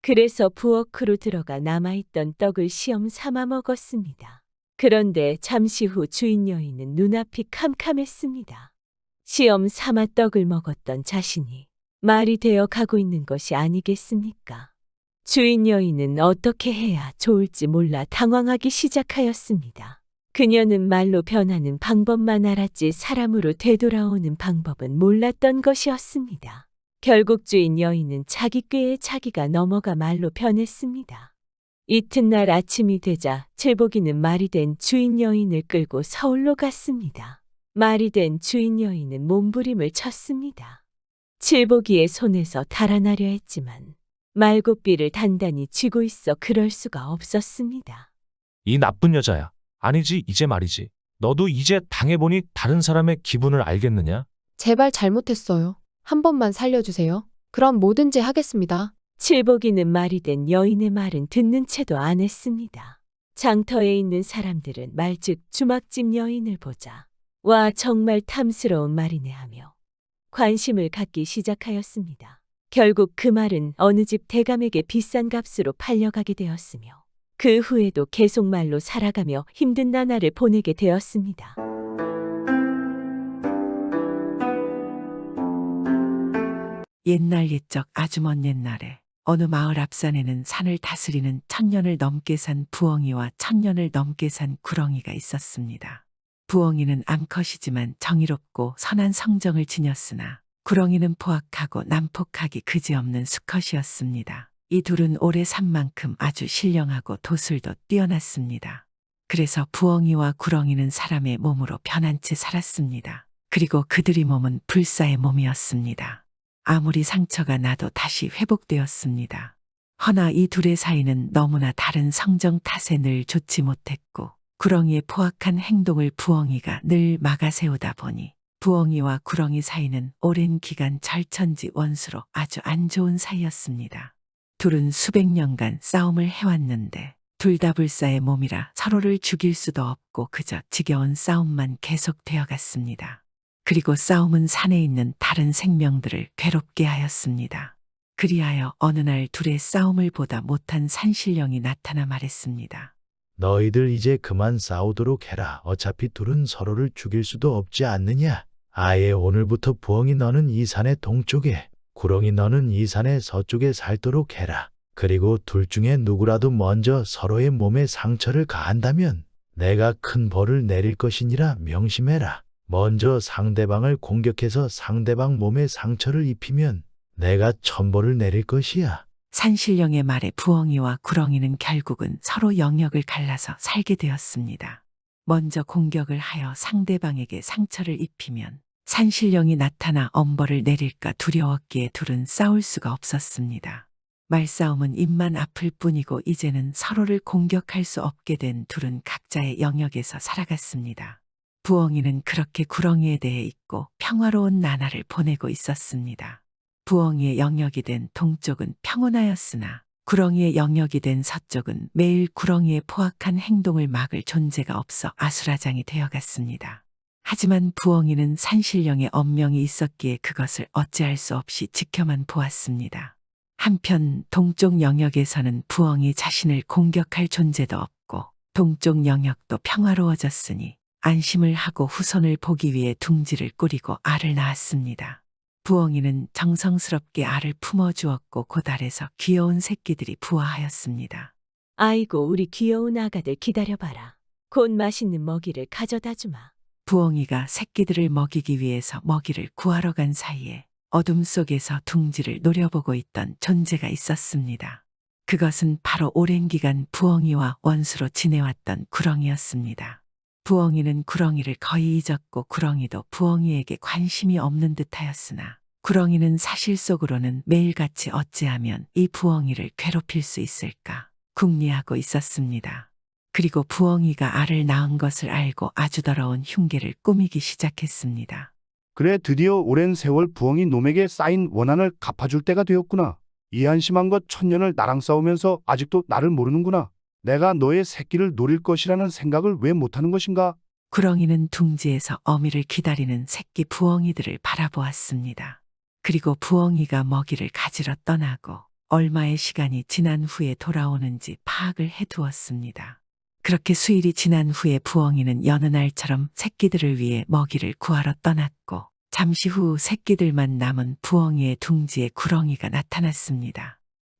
그래서 부엌으로 들어가 남아있던 떡을 시험 삼아 먹었습니다. 그런데 잠시 후 주인 여인은 눈앞이 캄캄했습니다. 시험 삼아 떡을 먹었던 자신이 말이 되어 가고 있는 것이 아니겠습니까? 주인 여인은 어떻게 해야 좋을지 몰라 당황하기 시작하였습니다. 그녀는 말로 변하는 방법만 알았지 사람으로 되돌아오는 방법은 몰랐던 것이었습니다. 결국 주인 여인은 자기 꾀에 자기가 넘어가 말로 변했습니다. 이튿날 아침이 되자 칠복이는 말이 된 주인 여인을 끌고 서울로 갔습니다. 말이 된 주인 여인은 몸부림을 쳤습니다. 칠복이의 손에서 달아나려 했지만 말고삐를 단단히 쥐고 있어 그럴 수가 없었습니다. 이 나쁜 여자야. 아니지, 이제 말이지. 너도 이제 당해보니 다른 사람의 기분을 알겠느냐? 제발 잘못했어요. 한 번만 살려주세요. 그럼 뭐든지 하겠습니다. 칠복이는 말이 된 여인의 말은 듣는 채도 안 했습니다. 장터에 있는 사람들은 말즉 주막집 여인을 보자 와 정말 탐스러운 말이네 하며 관심을 갖기 시작하였습니다. 결국 그 말은 어느 집 대감에게 비싼 값으로 팔려가게 되었으며 그 후에도 계속 말로 살아가며 힘든 나날을 보내게 되었습니다. 옛날 옛적 아주 먼 옛날에 어느 마을 앞산에는 산을 다스리는 1000년을 넘게 산 부엉이와 1000년을 넘게 산 구렁이가 있었습니다. 부엉이는 암컷이지만 정의롭고 선한 성정을 지녔으나 구렁이는 포악하고 난폭하기 그지없는 수컷이었습니다. 이 둘은 오래 산 만큼 아주 신령하고 도술도 뛰어났습니다. 그래서 부엉이와 구렁이는 사람의 몸으로 변한 채 살았습니다. 그리고 그들의 몸은 불사의 몸이었습니다. 아무리 상처가 나도 다시 회복되었습니다. 허나 이 둘의 사이는 너무나 다른 성정 탓에 늘 좋지 못했고 구렁이의 포악한 행동을 부엉이가 늘 막아세우다 보니 부엉이와 구렁이 사이는 오랜 기간 절천지 원수로 아주 안 좋은 사이였습니다. 둘은 수백 년간 싸움을 해왔는데 둘 다 불사의 몸이라 서로를 죽일 수도 없고 그저 지겨운 싸움만 계속되어 갔습니다. 그리고 싸움은 산에 있는 다른 생명들을 괴롭게 하였습니다. 그리하여 어느 날 둘의 싸움을 보다 못한 산신령이 나타나 말했습니다. 너희들 이제 그만 싸우도록 해라. 어차피 둘은 서로를 죽일 수도 없지 않느냐. 아예 오늘부터 부엉이 너는 이 산의 동쪽에, 구렁이 너는 이 산의 서쪽에 살도록 해라. 그리고 둘 중에 누구라도 먼저 서로의 몸에 상처를 가한다면 내가 큰 벌을 내릴 것이니라 명심해라. 먼저 상대방을 공격해서 상대방 몸에 상처를 입히면 내가 천벌을 내릴 것이야. 산신령의 말에 부엉이와 구렁이는 결국은 서로 영역을 갈라서 살게 되었습니다. 먼저 공격을 하여 상대방에게 상처를 입히면 산신령이 나타나 엄벌을 내릴까 두려웠기에 둘은 싸울 수가 없었습니다. 말싸움은 입만 아플 뿐이고 이제는 서로를 공격할 수 없게 된 둘은 각자의 영역에서 살아갔습니다. 부엉이는 그렇게 구렁이에 대해 잊고 평화로운 나날을 보내고 있었습니다. 부엉이의 영역이 된 동쪽은 평온하였으나 구렁이의 영역이 된 서쪽은 매일 구렁이의 포악한 행동을 막을 존재가 없어 아수라장이 되어갔습니다. 하지만 부엉이는 산신령의 엄명이 있었기에 그것을 어찌할 수 없이 지켜만 보았습니다. 한편 동쪽 영역에서는 부엉이 자신을 공격할 존재도 없고 동쪽 영역도 평화로워졌으니 안심을 하고 후손을 보기 위해 둥지를 꾸리고 알을 낳았습니다. 부엉이는 정성스럽게 알을 품어주었고 곧알에서 귀여운 새끼들이 부화하였습니다. 아이고 우리 귀여운 아가들 기다려봐라. 곧 맛있는 먹이를 가져다 주마. 부엉이가 새끼들을 먹이기 위해서 먹이를 구하러 간 사이에 어둠 속에서 둥지를 노려보고 있던 존재가 있었습니다. 그것은 바로 오랜 기간 부엉이와 원수로 지내왔던 구렁이였습니다. 부엉이는 구렁이를 거의 잊었고 구렁이도 부엉이에게 관심이 없는 듯하였으나 구렁이는 사실 속으로는 매일같이 어찌하면 이 부엉이를 괴롭힐 수 있을까 궁리하고 있었습니다. 그리고 부엉이가 알을 낳은 것을 알고 아주 더러운 흉계를 꾸미기 시작했습니다. 그래, 드디어 오랜 세월 부엉이 놈에게 쌓인 원한을 갚아줄 때가 되었구나. 이 한심한 것 천년을 나랑 싸우면서 아직도 나를 모르는구나. 내가 너의 새끼를 노릴 것이라는 생각을 왜 못하는 것인가? 구렁이는 둥지에서 어미를 기다리는 새끼 부엉이들을 바라보았습니다. 그리고 부엉이가 먹이를 가지러 떠나고 얼마의 시간이 지난 후에 돌아오는지 파악을 해두었습니다. 그렇게 수일이 지난 후에 부엉이는 여느 날처럼 새끼들을 위해 먹이를 구하러 떠났고 잠시 후 새끼들만 남은 부엉이의 둥지에 구렁이가 나타났습니다.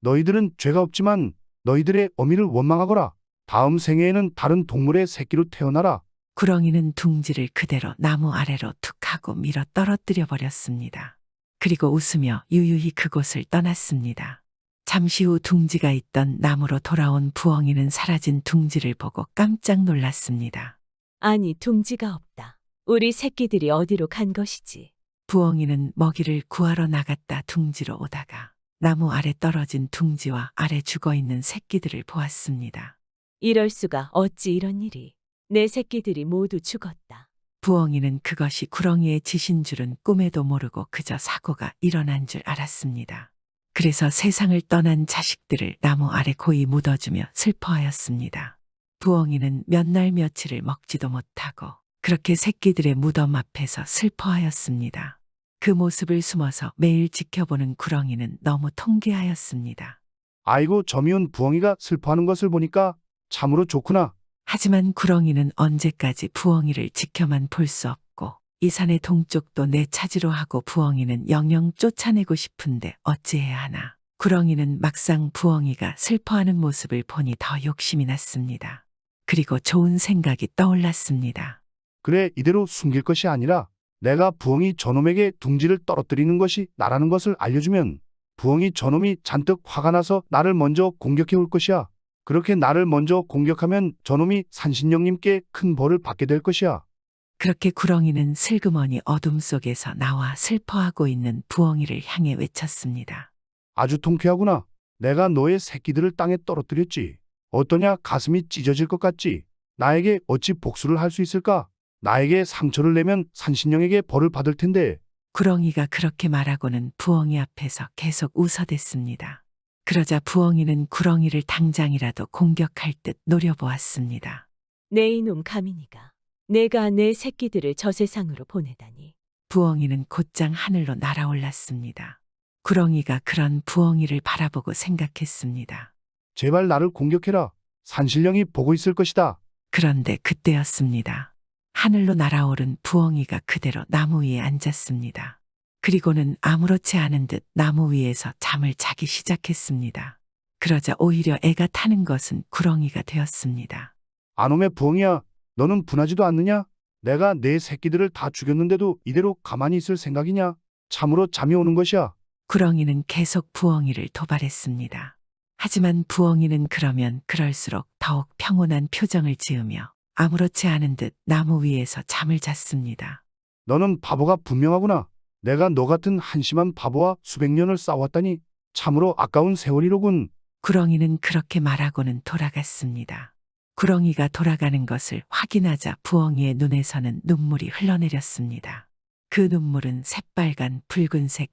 너희들은 죄가 없지만 너희들의 어미를 원망하거라. 다음 생애에는 다른 동물의 새끼로 태어나라. 구렁이는 둥지를 그대로 나무 아래로 툭 하고 밀어 떨어뜨려 버렸습니다. 그리고 웃으며 유유히 그곳을 떠났습니다. 잠시 후 둥지가 있던 나무로 돌아온 부엉이는 사라진 둥지를 보고 깜짝 놀랐습니다. 아니, 둥지가 없다. 우리 새끼들이 어디로 간 것이지? 부엉이는 먹이를 구하러 나갔다 둥지로 오다가 나무 아래 떨어진 둥지와 아래 죽어있는 새끼들을 보았습니다. 이럴 수가, 어찌 이런 일이. 내 새끼들이 모두 죽었다. 부엉이는 그것이 구렁이의 짓인 줄은 꿈에도 모르고 그저 사고가 일어난 줄 알았습니다. 그래서 세상을 떠난 자식들을 나무 아래 고이 묻어주며 슬퍼하였습니다. 부엉이는 몇 날 며칠을 먹지도 못하고 그렇게 새끼들의 무덤 앞에서 슬퍼하였습니다. 그 모습을 숨어서 매일 지켜보는 구렁이는 너무 통쾌하였습니다. 아이고 저미운 부엉이가 슬퍼하는 것을 보니까 참으로 좋구나. 하지만 구렁이는 언제까지 부엉이를 지켜만 볼 수 없고 이 산의 동쪽도 내 차지로 하고 부엉이는 영영 쫓아내고 싶은데 어찌해야 하나. 구렁이는 막상 부엉이가 슬퍼하는 모습을 보니 더 욕심이 났습니다. 그리고 좋은 생각이 떠올랐습니다. 그래 이대로 숨길 것이 아니라 내가 부엉이 저놈에게 둥지를 떨어뜨리는 것이 나라는 것을 알려주면 부엉이 저놈이 잔뜩 화가 나서 나를 먼저 공격해 올 것이야. 그렇게 나를 먼저 공격하면 저놈이 산신령님께 큰 벌을 받게 될 것이야. 그렇게 구렁이는 슬그머니 어둠 속에서 나와 슬퍼하고 있는 부엉이를 향해 외쳤습니다. 아주 통쾌하구나. 내가 너의 새끼들을 땅에 떨어뜨렸지. 어떠냐 가슴이 찢어질 것 같지. 나에게 어찌 복수를 할 수 있을까? 나에게 상처를 내면 산신령에게 벌을 받을 텐데. 구렁이가 그렇게 말하고는 부엉이 앞에서 계속 웃어댔습니다. 그러자 부엉이는 구렁이를 당장이라도 공격할 듯 노려보았습니다. 내 이놈 가민이가 내가 내 새끼들을 저 세상으로 보내다니. 부엉이는 곧장 하늘로 날아올랐습니다. 구렁이가 그런 부엉이를 바라보고 생각했습니다. 제발 나를 공격해라. 산신령이 보고 있을 것이다. 그런데 그때였습니다. 하늘로 날아오른 부엉이가 그대로 나무 위에 앉았습니다. 그리고는 아무렇지 않은 듯 나무 위에서 잠을 자기 시작했습니다. 그러자 오히려 애가 타는 것은 구렁이가 되었습니다. 아놈의 부엉이야. 너는 분하지도 않느냐? 내가 내 새끼들을 다 죽였는데도 이대로 가만히 있을 생각이냐? 참으로 잠이 오는 것이야. 구렁이는 계속 부엉이를 도발했습니다. 하지만 부엉이는 그러면 그럴수록 더욱 평온한 표정을 지으며 아무렇지 않은 듯 나무 위에서 잠을 잤습니다. 너는 바보가 분명하구나. 내가 너 같은 한심한 바보와 수백 년을 싸웠다니 참으로 아까운 세월이로군. 구렁이는 그렇게 말하고는 돌아갔습니다. 구렁이가 돌아가는 것을 확인하자 부엉이의 눈에서는 눈물이 흘러내렸습니다. 그 눈물은 새빨간 붉은색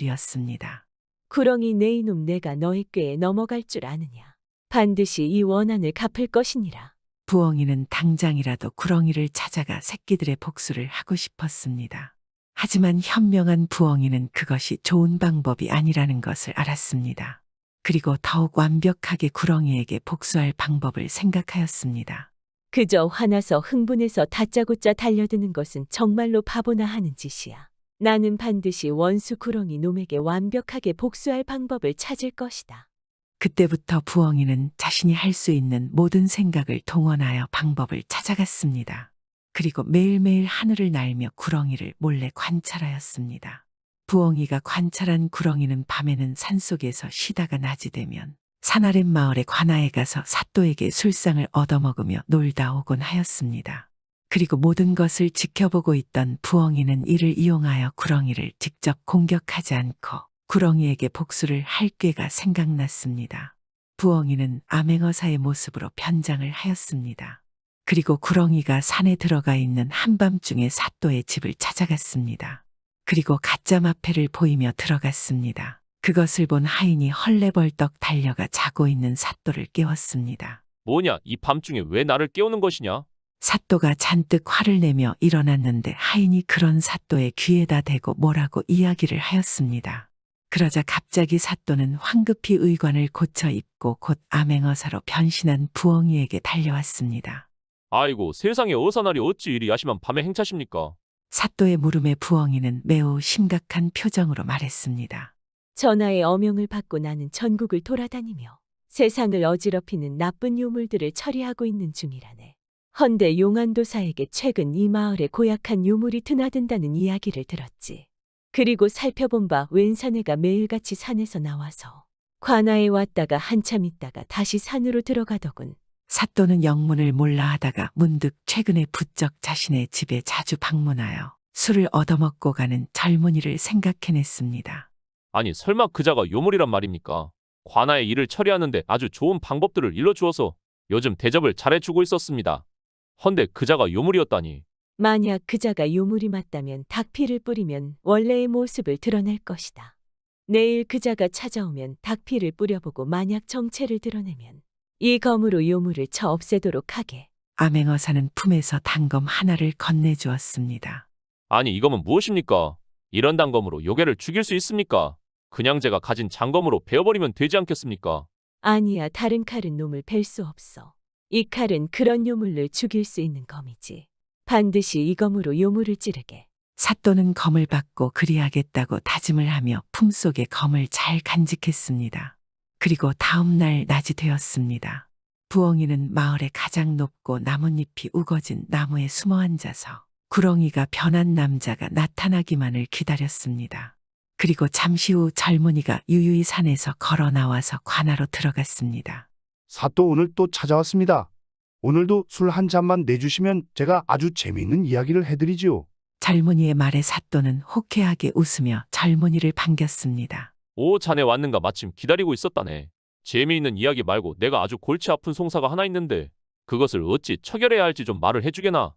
피눈물이었습니다. 구렁이 내 이놈, 내가 너의 꾀에 넘어갈 줄 아느냐. 반드시 이 원한을 갚을 것이니라. 부엉이는 당장이라도 구렁이를 찾아가 새끼들의 복수를 하고 싶었습니다. 하지만 현명한 부엉이는 그것이 좋은 방법이 아니라는 것을 알았습니다. 그리고 더욱 완벽하게 구렁이에게 복수할 방법을 생각하였습니다. 그저 화나서 흥분해서 다짜고짜 달려드는 것은 정말로 바보나 하는 짓이야. 나는 반드시 원수 구렁이 놈에게 완벽하게 복수할 방법을 찾을 것이다. 그때부터 부엉이는 자신이 할 수 있는 모든 생각을 동원하여 방법을 찾아갔습니다. 그리고 매일매일 하늘을 날며 구렁이를 몰래 관찰하였습니다. 부엉이가 관찰한 구렁이는 밤에는 산속에서 쉬다가 낮이 되면 산 아랫 마을의 관아에 가서 사또에게 술상을 얻어먹으며 놀다 오곤 하였습니다. 그리고 모든 것을 지켜보고 있던 부엉이는 이를 이용하여 구렁이를 직접 공격하지 않고 구렁이에게 복수를 할 꾀가 생각났습니다. 부엉이는 암행어사의 모습으로 변장을 하였습니다. 그리고 구렁이가 산에 들어가 있는 한밤중에 사또의 집을 찾아갔습니다. 그리고 가짜 마패를 보이며 들어갔습니다. 그것을 본 하인이 헐레벌떡 달려가 자고 있는 사또를 깨웠습니다. 뭐냐, 이 밤중에 왜 나를 깨우는 것이냐? 사또가 잔뜩 화를 내며 일어났는데 하인이 그런 사또의 귀에다 대고 뭐라고 이야기를 하였습니다. 그러자 갑자기 사또는 황급히 의관을 고쳐 입고 곧 암행어사로 변신한 부엉이에게 달려왔습니다. 아이고, 세상에 어사날이 어찌 이리 야심한 밤에 행차십니까? 사또의 물음에 부엉이는 매우 심각한 표정으로 말했습니다. 전하의 어명을 받고 나는 전국을 돌아다니며 세상을 어지럽히는 나쁜 유물들을 처리하고 있는 중이라네. 헌데 용안도사에게 최근 이 마을에 고약한 유물이 드나든다는 이야기를 들었지. 그리고 살펴본 바 웬 사내가 매일같이 산에서 나와서 관아에 왔다가 한참 있다가 다시 산으로 들어가더군. 사또는 영문을 몰라 하다가 문득 최근에 부쩍 자신의 집에 자주 방문하여 술을 얻어먹고 가는 젊은이를 생각해냈습니다. 아니 설마 그자가 요물이란 말입니까? 관아의 일을 처리하는데 아주 좋은 방법들을 일러주어서 요즘 대접을 잘해주고 있었습니다. 헌데 그자가 요물이었다니. 만약 그자가 요물이 맞다면 닭피를 뿌리면 원래의 모습을 드러낼 것이다. 내일 그자가 찾아오면 닭피를 뿌려보고 만약 정체를 드러내면 이 검으로 요물을 쳐 없애도록 하게. 암행어사는 품에서 단검 하나를 건네주었습니다. 아니 이검은 무엇입니까? 이런 단검으로 요괴를 죽일 수 있습니까? 그냥 제가 가진 장검으로 베어버리면 되지 않겠습니까? 아니야, 다른 칼은 놈을 벨 수 없어. 이 칼은 그런 요물을 죽일 수 있는 검이지. 반드시 이 검으로 요물을 찌르게. 사또는 검을 받고 그리하겠다고 다짐을 하며 품속에 검을 잘 간직했습니다. 그리고 다음 날 낮이 되었습니다. 부엉이는 마을의 가장 높고 나뭇잎이 우거진 나무에 숨어 앉아서 구렁이가 변한 남자가 나타나기만을 기다렸습니다. 그리고 잠시 후 젊은이가 유유히 산에서 걸어 나와서 관아로 들어갔습니다. 사또 오늘 또 찾아왔습니다. 오늘도 술 한 잔만 내주시면 제가 아주 재미있는 이야기를 해드리지요. 젊은이의 말에 사또는 호쾌하게 웃으며 젊은이를 반겼습니다. 오 자네 왔는가 마침 기다리고 있었다네. 재미있는 이야기 말고 내가 아주 골치 아픈 송사가 하나 있는데 그것을 어찌 처결해야 할지 좀 말을 해주게나.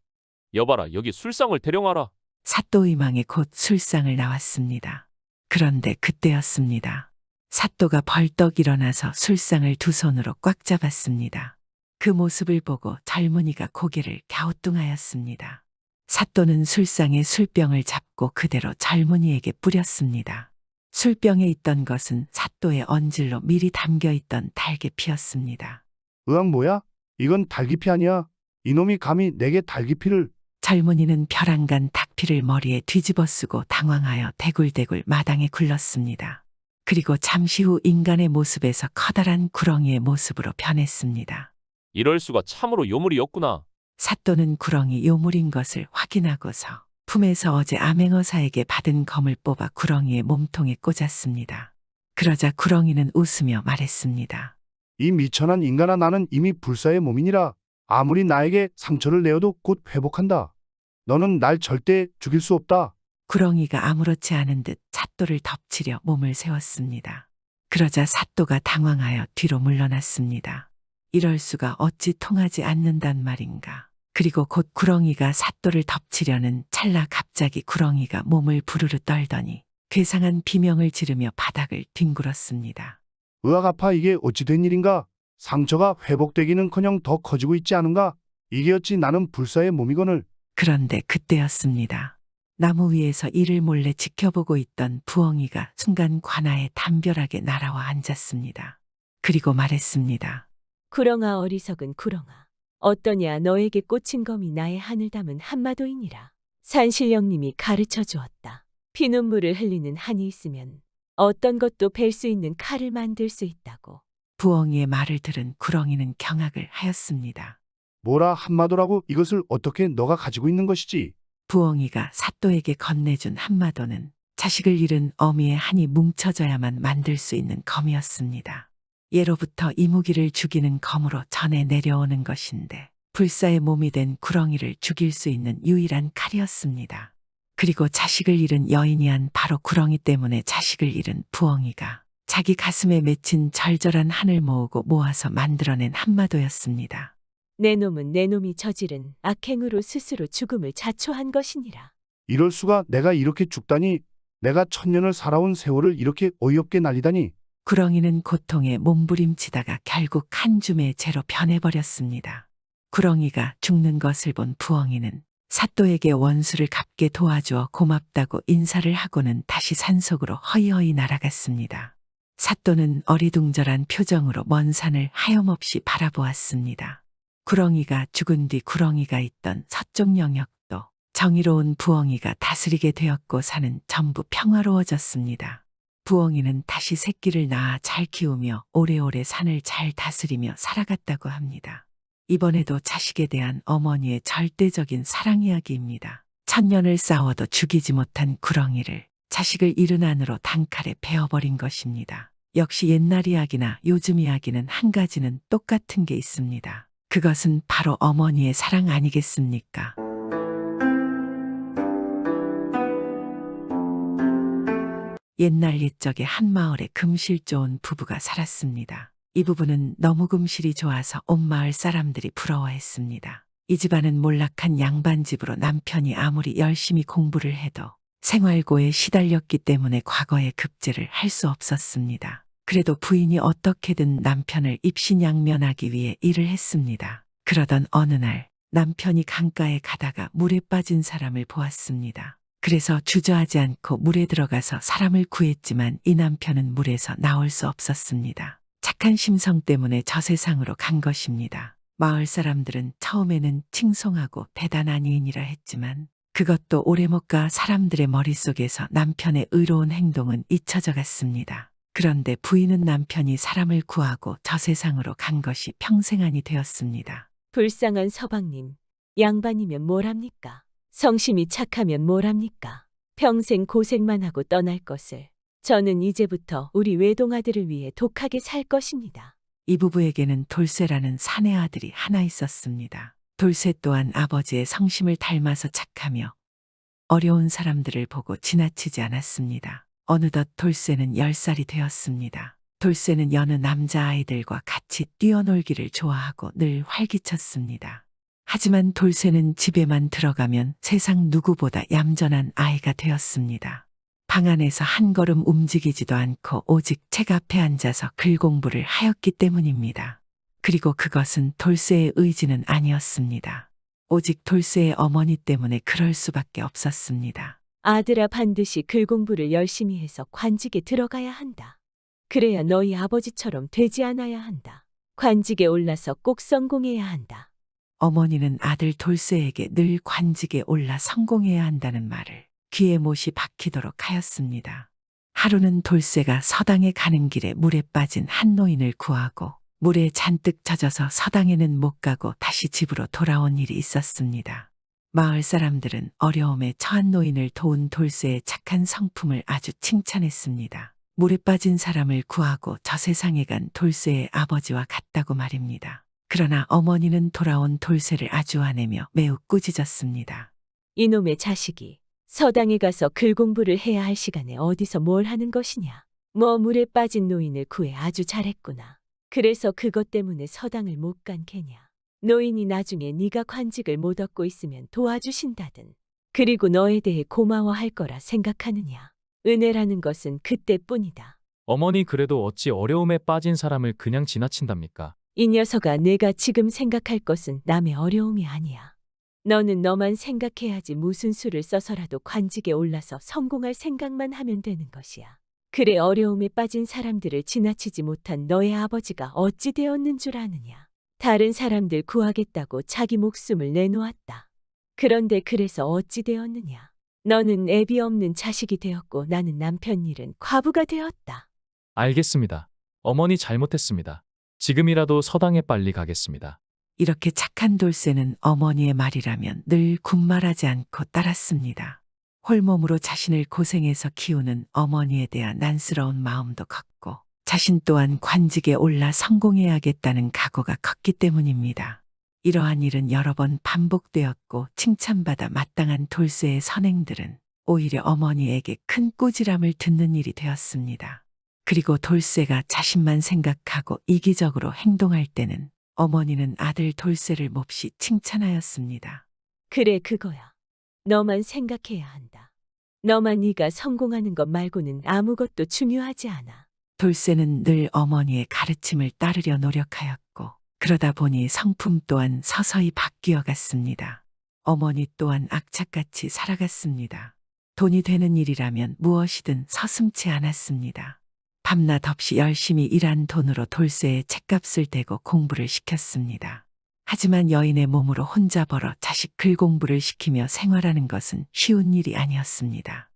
여봐라 여기 술상을 대령하라. 사또 의망에 곧 술상을 나왔습니다. 그런데 그때였습니다. 사또가 벌떡 일어나서 술상을 두 손으로 꽉 잡았습니다. 그 모습을 보고 젊은이가 고개를 갸우뚱하였습니다. 사또는 술상에 술병을 잡고 그대로 젊은이에게 뿌렸습니다. 술병에 있던 것은 사또의 언질로 미리 담겨있던 달개피였습니다. 으악 뭐야? 이건 달기피 아니야. 이놈이 감히 내게 달기피를. 젊은이는 벼랑간 닭피를 머리에 뒤집어 쓰고 당황하여 대굴대굴 마당에 굴렀습니다. 그리고 잠시 후 인간의 모습에서 커다란 구렁이의 모습으로 변했습니다. 이럴 수가 참으로 요물이었구나. 사또는 구렁이 요물인 것을 확인하고서 품에서 어제 암행어사에게 받은 검을 뽑아 구렁이의 몸통에 꽂았습니다. 그러자 구렁이는 웃으며 말했습니다. 이 미천한 인간아, 나는 이미 불사의 몸이니라. 아무리 나에게 상처를 내어도 곧 회복한다. 너는 날 절대 죽일 수 없다. 구렁이가 아무렇지 않은 듯 사또를 덮치려 몸을 세웠습니다. 그러자 사또가 당황하여 뒤로 물러났습니다. 이럴 수가 어찌 통하지 않는단 말인가. 그리고 곧 구렁이가 사또를 덮치려는 찰나 갑자기 구렁이가 몸을 부르르 떨더니 괴상한 비명을 지르며 바닥을 뒹굴었습니다. 으악 아파, 이게 어찌 된 일인가? 상처가 회복되기는커녕 더 커지고 있지 않은가? 이게 어찌 나는 불사의 몸이거늘. 그런데 그때였습니다. 나무 위에서 이를 몰래 지켜보고 있던 부엉이가 순간 관아에 담벼락에 날아와 앉았습니다. 그리고 말했습니다. 구렁아, 어리석은 구렁아. 어떠냐, 너에게 꽂힌 검이 나의 한을 담은 한마도이니라. 산신령님이 가르쳐 주었다. 피눈물을 흘리는 한이 있으면 어떤 것도 벨 수 있는 칼을 만들 수 있다고. 부엉이의 말을 들은 구렁이는 경악을 하였습니다. 뭐라 한마도라고? 이것을 어떻게 너가 가지고 있는 것이지? 부엉이가 사또에게 건네준 한마도는 자식을 잃은 어미의 한이 뭉쳐져야만 만들 수 있는 검이었습니다. 예로부터 이무기를 죽이는 검으로 전해 내려오는 것인데 불사의 몸이 된 구렁이를 죽일 수 있는 유일한 칼이었습니다. 그리고 자식을 잃은 여인이 한 바로 구렁이 때문에 자식을 잃은 부엉이가 자기 가슴에 맺힌 절절한 한을 모으고 모아서 만들어낸 한마도였습니다. 내 놈은 내 놈이 저지른 악행으로 스스로 죽음을 자초한 것이니라. 이럴 수가, 내가 이렇게 죽다니. 내가 천년을 살아온 세월을 이렇게 어이없게 날리다니. 구렁이는 고통에 몸부림치다가 결국 한 줌의 재로 변해버렸습니다. 구렁이가 죽는 것을 본 부엉이는 사또에게 원수를 갚게 도와주어 고맙다고 인사를 하고는 다시 산속으로 허이허이 날아갔습니다. 사또는 어리둥절한 표정으로 먼 산을 하염없이 바라보았습니다. 구렁이가 죽은 뒤 구렁이가 있던 서쪽 영역도 정의로운 부엉이가 다스리게 되었고 산은 전부 평화로워졌습니다. 부엉이는 다시 새끼를 낳아 잘 키우며 오래오래 산을 잘 다스리며 살아갔다고 합니다. 이번에도 자식에 대한 어머니의 절대적인 사랑 이야기입니다. 천년을 싸워도 죽이지 못한 구렁이를 자식을 잃은 안으로 단칼에 베어버린 것입니다. 역시 옛날 이야기나 요즘 이야기는 한 가지는 똑같은 게 있습니다. 그것은 바로 어머니의 사랑 아니겠습니까? 옛날 옛적에 한 마을에 금실 좋은 부부가 살았습니다. 이 부부는 너무 금실이 좋아서 온 마을 사람들이 부러워했습니다. 이 집안은 몰락한 양반집으로 남편이 아무리 열심히 공부를 해도 생활고에 시달렸기 때문에 과거의 급제를 할 수 없었습니다. 그래도 부인이 어떻게든 남편을 입신양면하기 위해 일을 했습니다. 그러던 어느 날 남편이 강가에 가다가 물에 빠진 사람을 보았습니다. 그래서 주저하지 않고 물에 들어가서 사람을 구했지만 이 남편은 물에서 나올 수 없었습니다. 착한 심성 때문에 저 세상으로 간 것입니다. 마을 사람들은 처음에는 칭송하고 대단한 이인이라 했지만 그것도 오래 못 가 사람들의 머릿속에서 남편의 의로운 행동은 잊혀져 갔습니다. 그런데 부인은 남편이 사람을 구하고 저 세상으로 간 것이 평생안이 되었습니다. 불쌍한 서방님, 양반이면 뭘 합니까? 성심이 착하면 뭘 합니까? 평생 고생만 하고 떠날 것을. 저는 이제부터 우리 외동아들을 위해 독하게 살 것입니다. 이 부부에게는 돌쇠라는 사내 아들이 하나 있었습니다. 돌쇠 또한 아버지의 성심을 닮아서 착하며 어려운 사람들을 보고 지나치지 않았습니다. 어느덧 돌쇠는 10살이 되었습니다. 돌쇠는 여느 남자아이들과 같이 뛰어놀기를 좋아하고 늘 활기쳤습니다. 하지만 돌쇠는 집에만 들어가면 세상 누구보다 얌전한 아이가 되었습니다. 방 안에서 한 걸음 움직이지도 않고 오직 책 앞에 앉아서 글 공부를 하였기 때문입니다. 그리고 그것은 돌쇠의 의지는 아니었습니다. 오직 돌쇠의 어머니 때문에 그럴 수밖에 없었습니다. 아들아, 반드시 글 공부를 열심히 해서 관직에 들어가야 한다. 그래야 너희 아버지처럼 되지 않아야 한다. 관직에 올라서 꼭 성공해야 한다. 어머니는 아들 돌쇠에게 늘 관직에 올라 성공해야 한다는 말을 귀에 못이 박히도록 하였습니다. 하루는 돌쇠가 서당에 가는 길에 물에 빠진 한 노인을 구하고 물에 잔뜩 젖어서 서당에는 못 가고 다시 집으로 돌아온 일이 있었습니다. 마을 사람들은 어려움에 처한 노인을 도운 돌쇠의 착한 성품을 아주 칭찬했습니다. 물에 빠진 사람을 구하고 저 세상에 간 돌쇠의 아버지와 같다고 말입니다. 그러나 어머니는 돌아온 돌쇠를 아주 화내며 매우 꾸짖었습니다. 이놈의 자식이 서당에 가서 글 공부를 해야 할 시간에 어디서 뭘 하는 것이냐. 뭐 물에 빠진 노인을 구해 아주 잘했구나. 그래서 그것 때문에 서당을 못 간 게냐. 노인이 나중에 네가 관직을 못 얻고 있으면 도와주신다든. 그리고 너에 대해 고마워할 거라 생각하느냐. 은혜라는 것은 그때뿐이다. 어머니 그래도 어찌 어려움에 빠진 사람을 그냥 지나친답니까? 이 녀석아, 내가 지금 생각할 것은 남의 어려움이 아니야. 너는 너만 생각해야지 무슨 수를 써서라도 관직에 올라서 성공할 생각만 하면 되는 것이야. 그래, 어려움에 빠진 사람들을 지나치지 못한 너의 아버지가 어찌 되었는 줄 아느냐. 다른 사람들 구하겠다고 자기 목숨을 내놓았다. 그런데 그래서 어찌 되었느냐. 너는 애비 없는 자식이 되었고 나는 남편 잃은 과부가 되었다. 알겠습니다. 어머니 잘못했습니다. 지금이라도 서당에 빨리 가겠습니다. 이렇게 착한 돌쇠는 어머니의 말이라면 늘 군말하지 않고 따랐습니다. 홀몸으로 자신을 고생해서 키우는 어머니에 대한 난스러운 마음도 컸고 자신 또한 관직에 올라 성공해야겠다는 각오가 컸기 때문입니다. 이러한 일은 여러 번 반복되었고 칭찬받아 마땅한 돌쇠의 선행들은 오히려 어머니에게 큰 꾸지람을 듣는 일이 되었습니다. 그리고 돌쇠가 자신만 생각하고 이기적으로 행동할 때는 어머니는 아들 돌쇠를 몹시 칭찬하였습니다. 그래, 그거야. 너만 생각해야 한다. 너만 네가 성공하는 것 말고는 아무것도 중요하지 않아. 돌쇠는 늘 어머니의 가르침을 따르려 노력하였고 그러다 보니 성품 또한 서서히 바뀌어 갔습니다. 어머니 또한 악착같이 살아갔습니다. 돈이 되는 일이라면 무엇이든 서슴지 않았습니다. 밤낮 없이 열심히 일한 돈으로 돌쇠의 책값을 대고 공부를 시켰습니다. 하지만 여인의 몸으로 혼자 벌어 자식 글 공부를 시키며 생활하는 것은 쉬운 일이 아니었습니다.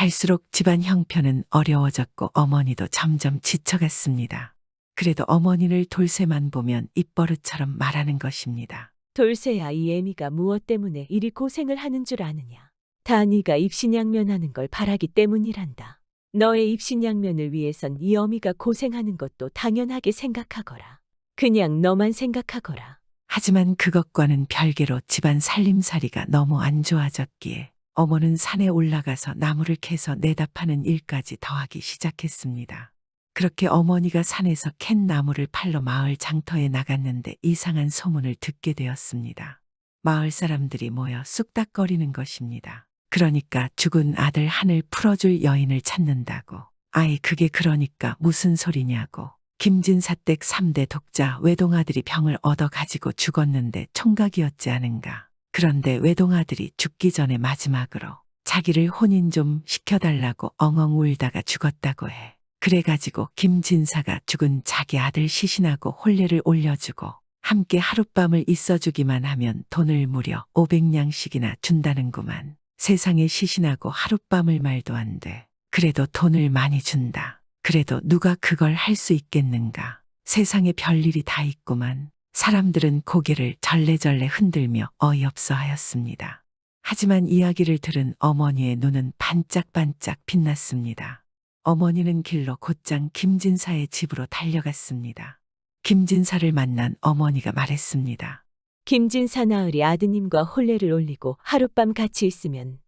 갈수록 집안 형편은 어려워졌고 어머니도 점점 지쳐갔습니다. 그래도 어머니를 돌쇠만 보면 입버릇처럼 말하는 것입니다. 돌쇠야, 이 애미가 무엇 때문에 이리 고생을 하는 줄 아느냐. 다 네가 입신양면하는 걸 바라기 때문이란다. 너의 입신양면을 위해선 이 어미가 고생하는 것도 당연하게 생각하거라. 그냥 너만 생각하거라. 하지만 그것과는 별개로 집안 살림살이가 너무 안 좋아졌기에 어머는 산에 올라가서 나무를 캐서 내다 파는 일까지 더하기 시작했습니다. 그렇게 어머니가 산에서 캔 나무를 팔러 마을 장터에 나갔는데 이상한 소문을 듣게 되었습니다. 마을 사람들이 모여 쑥닥거리는 것입니다. 그러니까 죽은 아들 한을 풀어줄 여인을 찾는다고. 아이, 그게 그러니까 무슨 소리냐고. 김진사댁 3대 독자 외동아들이 병을 얻어 가지고 죽었는데 총각이었지 않은가. 그런데 외동아들이 죽기 전에 마지막으로 자기를 혼인 좀 시켜달라고 엉엉 울다가 죽었다고 해. 그래가지고 김진사가 죽은 자기 아들 시신하고 혼례를 올려주고 함께 하룻밤을 있어주기만 하면 돈을 무려 500냥씩이나 준다는구만. 세상에 시신하고 하룻밤을 말도 안 돼. 그래도 돈을 많이 준다. 그래도 누가 그걸 할 수 있겠는가. 세상에 별일이 다 있구만. 사람들은 고개를 절레절레 흔들며 어이없어 하였습니다. 하지만 이야기를 들은 어머니의 눈은 반짝반짝 빛났습니다. 어머니는 길로 곧장 김진사의 집으로 달려갔습니다. 김진사를 만난 어머니가 말했습니다. 김진사 나으리 아드님과 혼례를 올리고 하룻밤 같이 있으면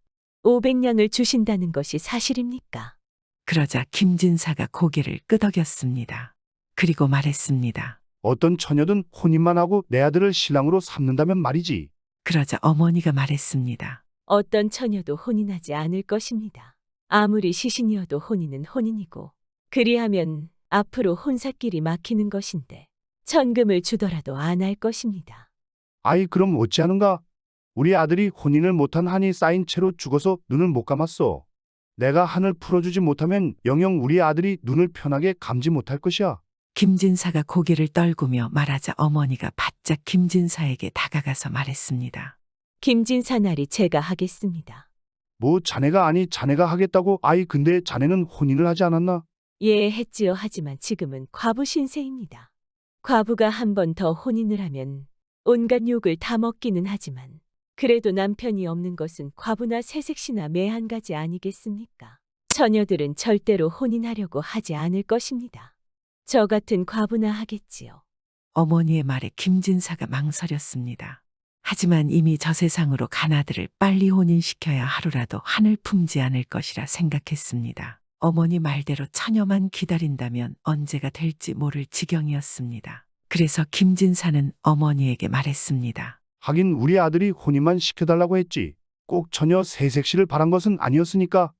500냥을 주신다는 것이 사실입니까? 그러자 김진사가 고개를 끄덕였습니다. 그리고 말했습니다. 어떤 처녀든 혼인만 하고 내 아들을 신랑으로 삼는다면 말이지. 그러자 어머니가 말했습니다. 어떤 처녀도 혼인하지 않을 것입니다. 아무리 시신이어도 혼인은 혼인이고 그리하면 앞으로 혼사길이 막히는 것인데 천금을 주더라도 안 할 것입니다. 아이, 그럼 어찌하는가? 우리 아들이 혼인을 못한 한이 쌓인 채로 죽어서 눈을 못 감았어. 내가 한을 풀어주지 못하면 영영 우리 아들이 눈을 편하게 감지 못할 것이야. 김진사가 고개를 떨구며 말하자 어머니가 바짝 김진사에게 다가가서 말했습니다. 김진사 날이 제가 하겠습니다. 뭐 자네가 아니 자네가 하겠다고. 아이, 근데 자네는 혼인을 하지 않았나? 예, 했지요. 하지만 지금은 과부 신세입니다. 과부가 한 번 더 혼인을 하면 온갖 욕을 다 먹기는 하지만 그래도 남편이 없는 것은 과부나 새색시나 매 한 가지 아니겠습니까? 처녀들은 절대로 혼인하려고 하지 않을 것입니다. 저 같은 과부나 하겠지요. 어머니의 말에 김진사가 망설였습니다. 하지만 이미 저 세상으로 간 아들을 빨리 혼인시켜야 하루라도 한을 품지 않을 것이라 생각했습니다. 어머니 말대로 처녀만 기다린다면 언제가 될지 모를 지경이었습니다. 그래서 김진사는 어머니에게 말했습니다. 하긴 우리 아들이 혼인만 시켜달라고 했지. 꼭 처녀 새색시를 바란 것은 아니었으니까.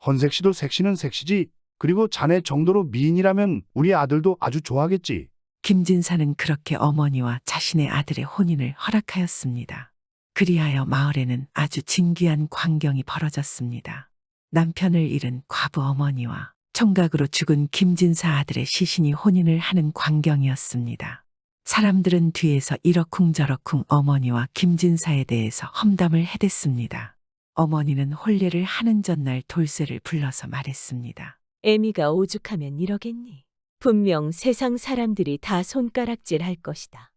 헌색시도 색시는 색시지. 그리고 자네 정도로 미인이라면 우리 아들도 아주 좋아하겠지. 김진사는 그렇게 어머니와 자신의 아들의 혼인을 허락하였습니다. 그리하여 마을에는 아주 진귀한 광경이 벌어졌습니다. 남편을 잃은 과부 어머니와 총각으로 죽은 김진사 아들의 시신이 혼인을 하는 광경이었습니다. 사람들은 뒤에서 이러쿵저러쿵 어머니와 김진사에 대해서 험담을 해댔습니다. 어머니는 혼례를 하는 전날 돌쇠를 불러서 말했습니다. 애미가 오죽하면 이러겠니? 분명 세상 사람들이 다 손가락질 할 것이다.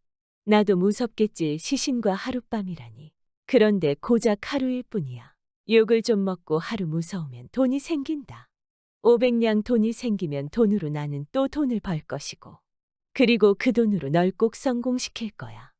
나도 무섭겠지. 시신과 하룻밤이라니. 그런데 고작 하루일 뿐이야. 욕을 좀 먹고 하루 무서우면 돈이 생긴다. 500냥 돈이 생기면 돈으로 나는 또 돈을 벌 것이고 그리고 그 돈으로 널 꼭 성공시킬 거야.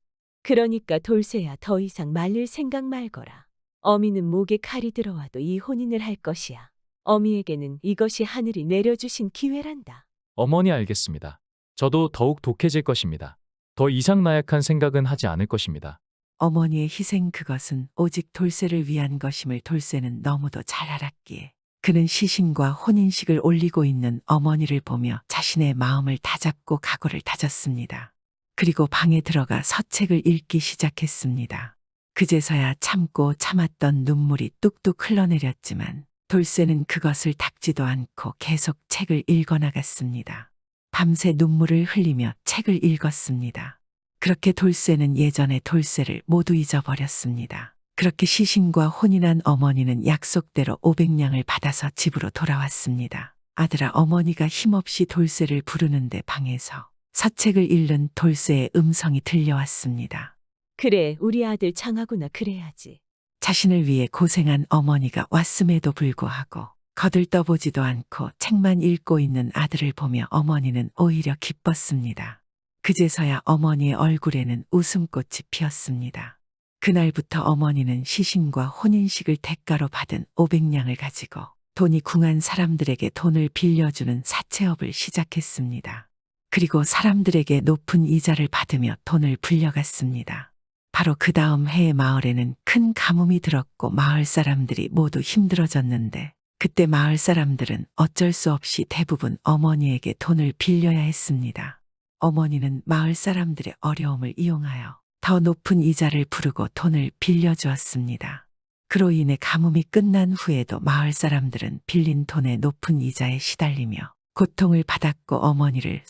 그러니까 돌쇠야, 더 이상 말릴 생각 말거라. 어미는 목에 칼이 들어와도 이 혼인을 할 것이야. 어미에게는 이것이 하늘이 내려주신 기회란다. 어머니, 알겠습니다. 저도 더욱 독해질 것입니다. 더 이상 나약한 생각은 하지 않을 것입니다. 어머니의 희생, 그것은 오직 돌쇠를 위한 것임을 돌쇠는 너무도 잘 알았기에 그는 시신과 혼인식을 올리고 있는 어머니를 보며 자신의 마음을 다잡고 각오를 다졌습니다. 그리고 방에 들어가 서책을 읽기 시작했습니다. 그제서야 참고 참았던 눈물이 뚝뚝 흘러내렸지만 돌쇠는 그것을 닦지도 않고 계속 책을 읽어나갔습니다. 밤새 눈물을 흘리며 책을 읽었습니다. 그렇게 돌쇠는 예전의 돌쇠를 모두 잊어버렸습니다. 그렇게 시신과 혼인한 어머니는 약속대로 500냥을 받아서 집으로 돌아왔습니다. 아들아, 어머니가 힘없이 돌쇠를 부르는데 방에서 서책을 읽는 돌쇠의 음성이 들려왔습니다. 그래, 우리 아들 장하구나 그래야지. 자신을 위해 고생한 어머니가 왔음에도 불구하고 거들떠보지도 않고 책만 읽고 있는 아들을 보며 어머니는 오히려 기뻤습니다. 그제서야 어머니의 얼굴에는 웃음꽃이 피었습니다. 그날부터 어머니는 시신과 혼인식을 대가로 받은 500냥을 가지고 돈이 궁한 사람들에게 돈을 빌려주는 사채업을 시작했습니다. 그리고 사람들에게 높은 이자를 받으며 돈을 불려갔습니다. 바로 그 다음 해에 마을에는 큰 가뭄이 들었고 마을 사람들이 모두 힘들어졌는데 그때 마을 사람들은 어쩔 수 없이 대부분 어머니에게 돈을 빌려야 했습니다. 어머니는 마을 사람들의 어려움을 이용하여 더 높은 이자를 부르고 돈을 빌려주었습니다. 그로 인해 가뭄이 끝난 후에도 마을 사람들은 빌린 돈의 높은 이자에 시달리며 고통을 받았고 어머니를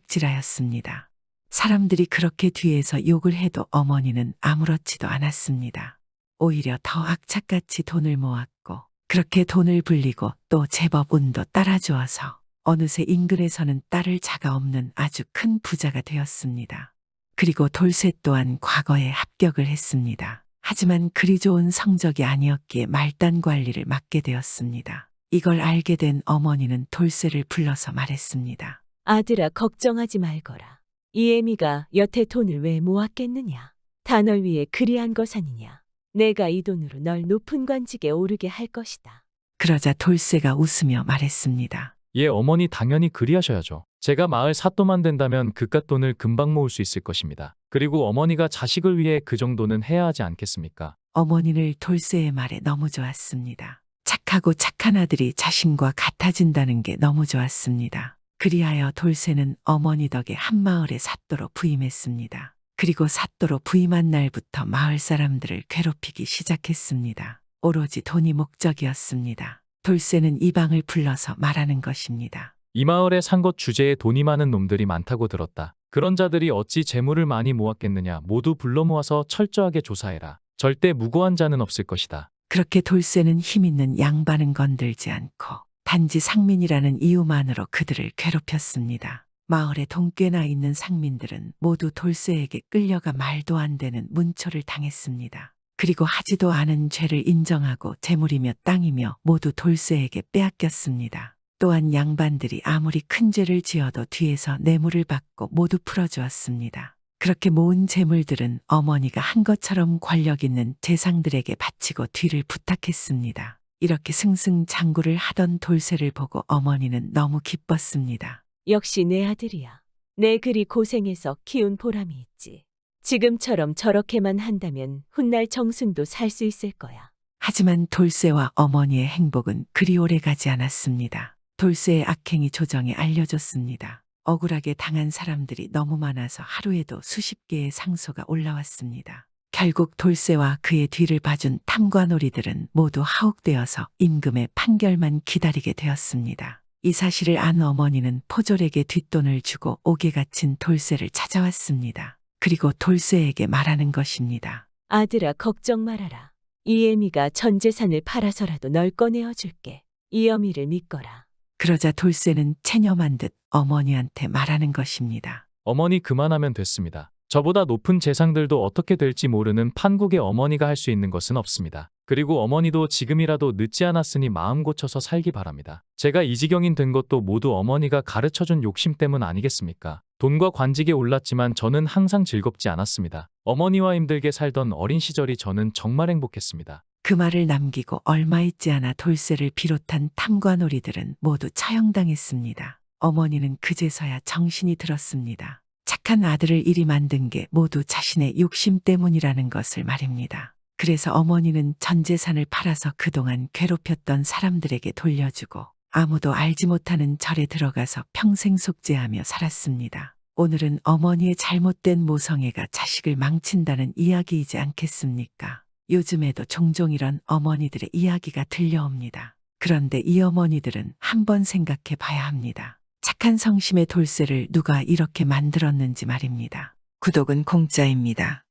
손가락질하였습니다. 사람들이 그렇게 뒤에서 욕을 해도 어머니는 아무렇지도 않았습니다. 오히려 더 악착같이 돈을 모았고 그렇게 돈을 불리고 또 제법 운도 따라주어서 어느새 인근에서는 딸을 자가 없는 아주 큰 부자가 되었습니다. 그리고 돌쇠 또한 과거에 합격을 했습니다. 하지만 그리 좋은 성적이 아니었기에 말단 관리를 맡게 되었습니다. 이걸 알게 된 어머니는 돌쇠를 불러서 말했습니다. 아들아, 걱정하지 말거라. 이애미가 여태 돈을 왜 모았겠느냐? 다 널 위해 그리한 것 아니냐? 내가 이 돈으로 널 높은 관직에 오르게 할 것이다. 그러자 돌쇠가 웃으며 말했습니다. 예, 어머니 당연히 그리하셔야죠. 제가 마을 사또만 된다면 그깟 돈을 금방 모을 수 있을 것입니다. 그리고 어머니가 자식을 위해 그 정도는 해야 하지 않겠습니까? 어머니는 돌쇠의 말에 너무 좋았습니다. 착하고 착한 아들이 자신과 같아진다는 게 너무 좋았습니다. 그리하여 돌쇠는 어머니 덕에 한마을의 사또로 부임했습니다. 그리고 사또로 부임한 날부터 마을 사람들을 괴롭히기 시작했습니다. 오로지 돈이 목적이었습니다. 돌쇠는 이방을 불러서 말하는 것입니다. 이 마을에 산 것 주제에 돈이 많은 놈들이 많다고 들었다. 그런 자들이 어찌 재물을 많이 모았겠느냐. 모두 불러 모아서 철저하게 조사해라. 절대 무고한 자는 없을 것이다. 그렇게 돌쇠는 힘있는 양반은 건들지 않고 단지 상민이라는 이유만으로 그들을 괴롭혔습니다. 마을에 동꽤나 있는 상민들은 모두 돌쇠에게 끌려가 말도 안 되는 문초를 당했습니다. 그리고 하지도 않은 죄를 인정하고 재물이며 땅이며 모두 돌쇠에게 빼앗겼습니다. 또한 양반들이 아무리 큰 죄를 지어도 뒤에서 뇌물을 받고 모두 풀어주었습니다. 그렇게 모은 재물들은 어머니가 한 것처럼 권력 있는 재상들에게 바치고 뒤를 부탁했습니다. 이렇게 승승장구를 하던 돌쇠를 보고 어머니는 너무 기뻤습니다. 역시 내 아들이야. 내 그리 고생해서 키운 보람이 있지. 지금처럼 저렇게만 한다면 훗날 정승도 살 수 있을 거야. 하지만 돌쇠와 어머니의 행복은 그리 오래 가지 않았습니다. 돌쇠의 악행이 조정에 알려졌습니다. 억울하게 당한 사람들이 너무 많아서 하루에도 수십 개의 상소가 올라왔습니다. 결국 돌쇠와 그의 뒤를 봐준 탐관오리들은 모두 하옥되어서 임금의 판결만 기다리게 되었습니다. 이 사실을 안 어머니는 포졸에게 뒷돈을 주고 옥에 갇힌 돌쇠를 찾아왔습니다. 그리고 돌쇠에게 말하는 것입니다. 아들아, 걱정 말아라. 이애미가 전 재산을 팔아서라도 널 꺼내어 줄게. 이 어미를 믿거라. 그러자 돌쇠는 체념한 듯 어머니한테 말하는 것입니다. 어머니 그만하면 됐습니다. 저보다 높은 재상들도 어떻게 될지 모르는 판국의 어머니가 할 수 있는 것은 없습니다. 그리고 어머니도 지금이라도 늦지 않았으니 마음 고쳐서 살기 바랍니다. 제가 이 지경인 된 것도 모두 어머니가 가르쳐준 욕심 때문 아니겠습니까? 돈과 관직에 올랐지만 저는 항상 즐겁지 않았습니다. 어머니와 힘들게 살던 어린 시절이 저는 정말 행복했습니다. 그 말을 남기고 얼마 있지 않아 돌쇠를 비롯한 탐관오리들은 모두 처형당했습니다. 어머니는 그제서야 정신이 들었습니다. 착한 아들을 이리 만든 게 모두 자신의 욕심 때문이라는 것을 말입니다. 그래서 어머니는 전 재산을 팔아서 그동안 괴롭혔던 사람들에게 돌려주고 아무도 알지 못하는 절에 들어가서 평생 속죄하며 살았습니다. 오늘은 어머니의 잘못된 모성애가 자식을 망친다는 이야기이지 않겠습니까? 요즘에도 종종 이런 어머니들의 이야기가 들려옵니다. 그런데 이 어머니들은 한번 생각해 봐야 합니다. 착한 성심의 돌쇠를 누가 이렇게 만들었는지 말입니다. 구독은 공짜입니다.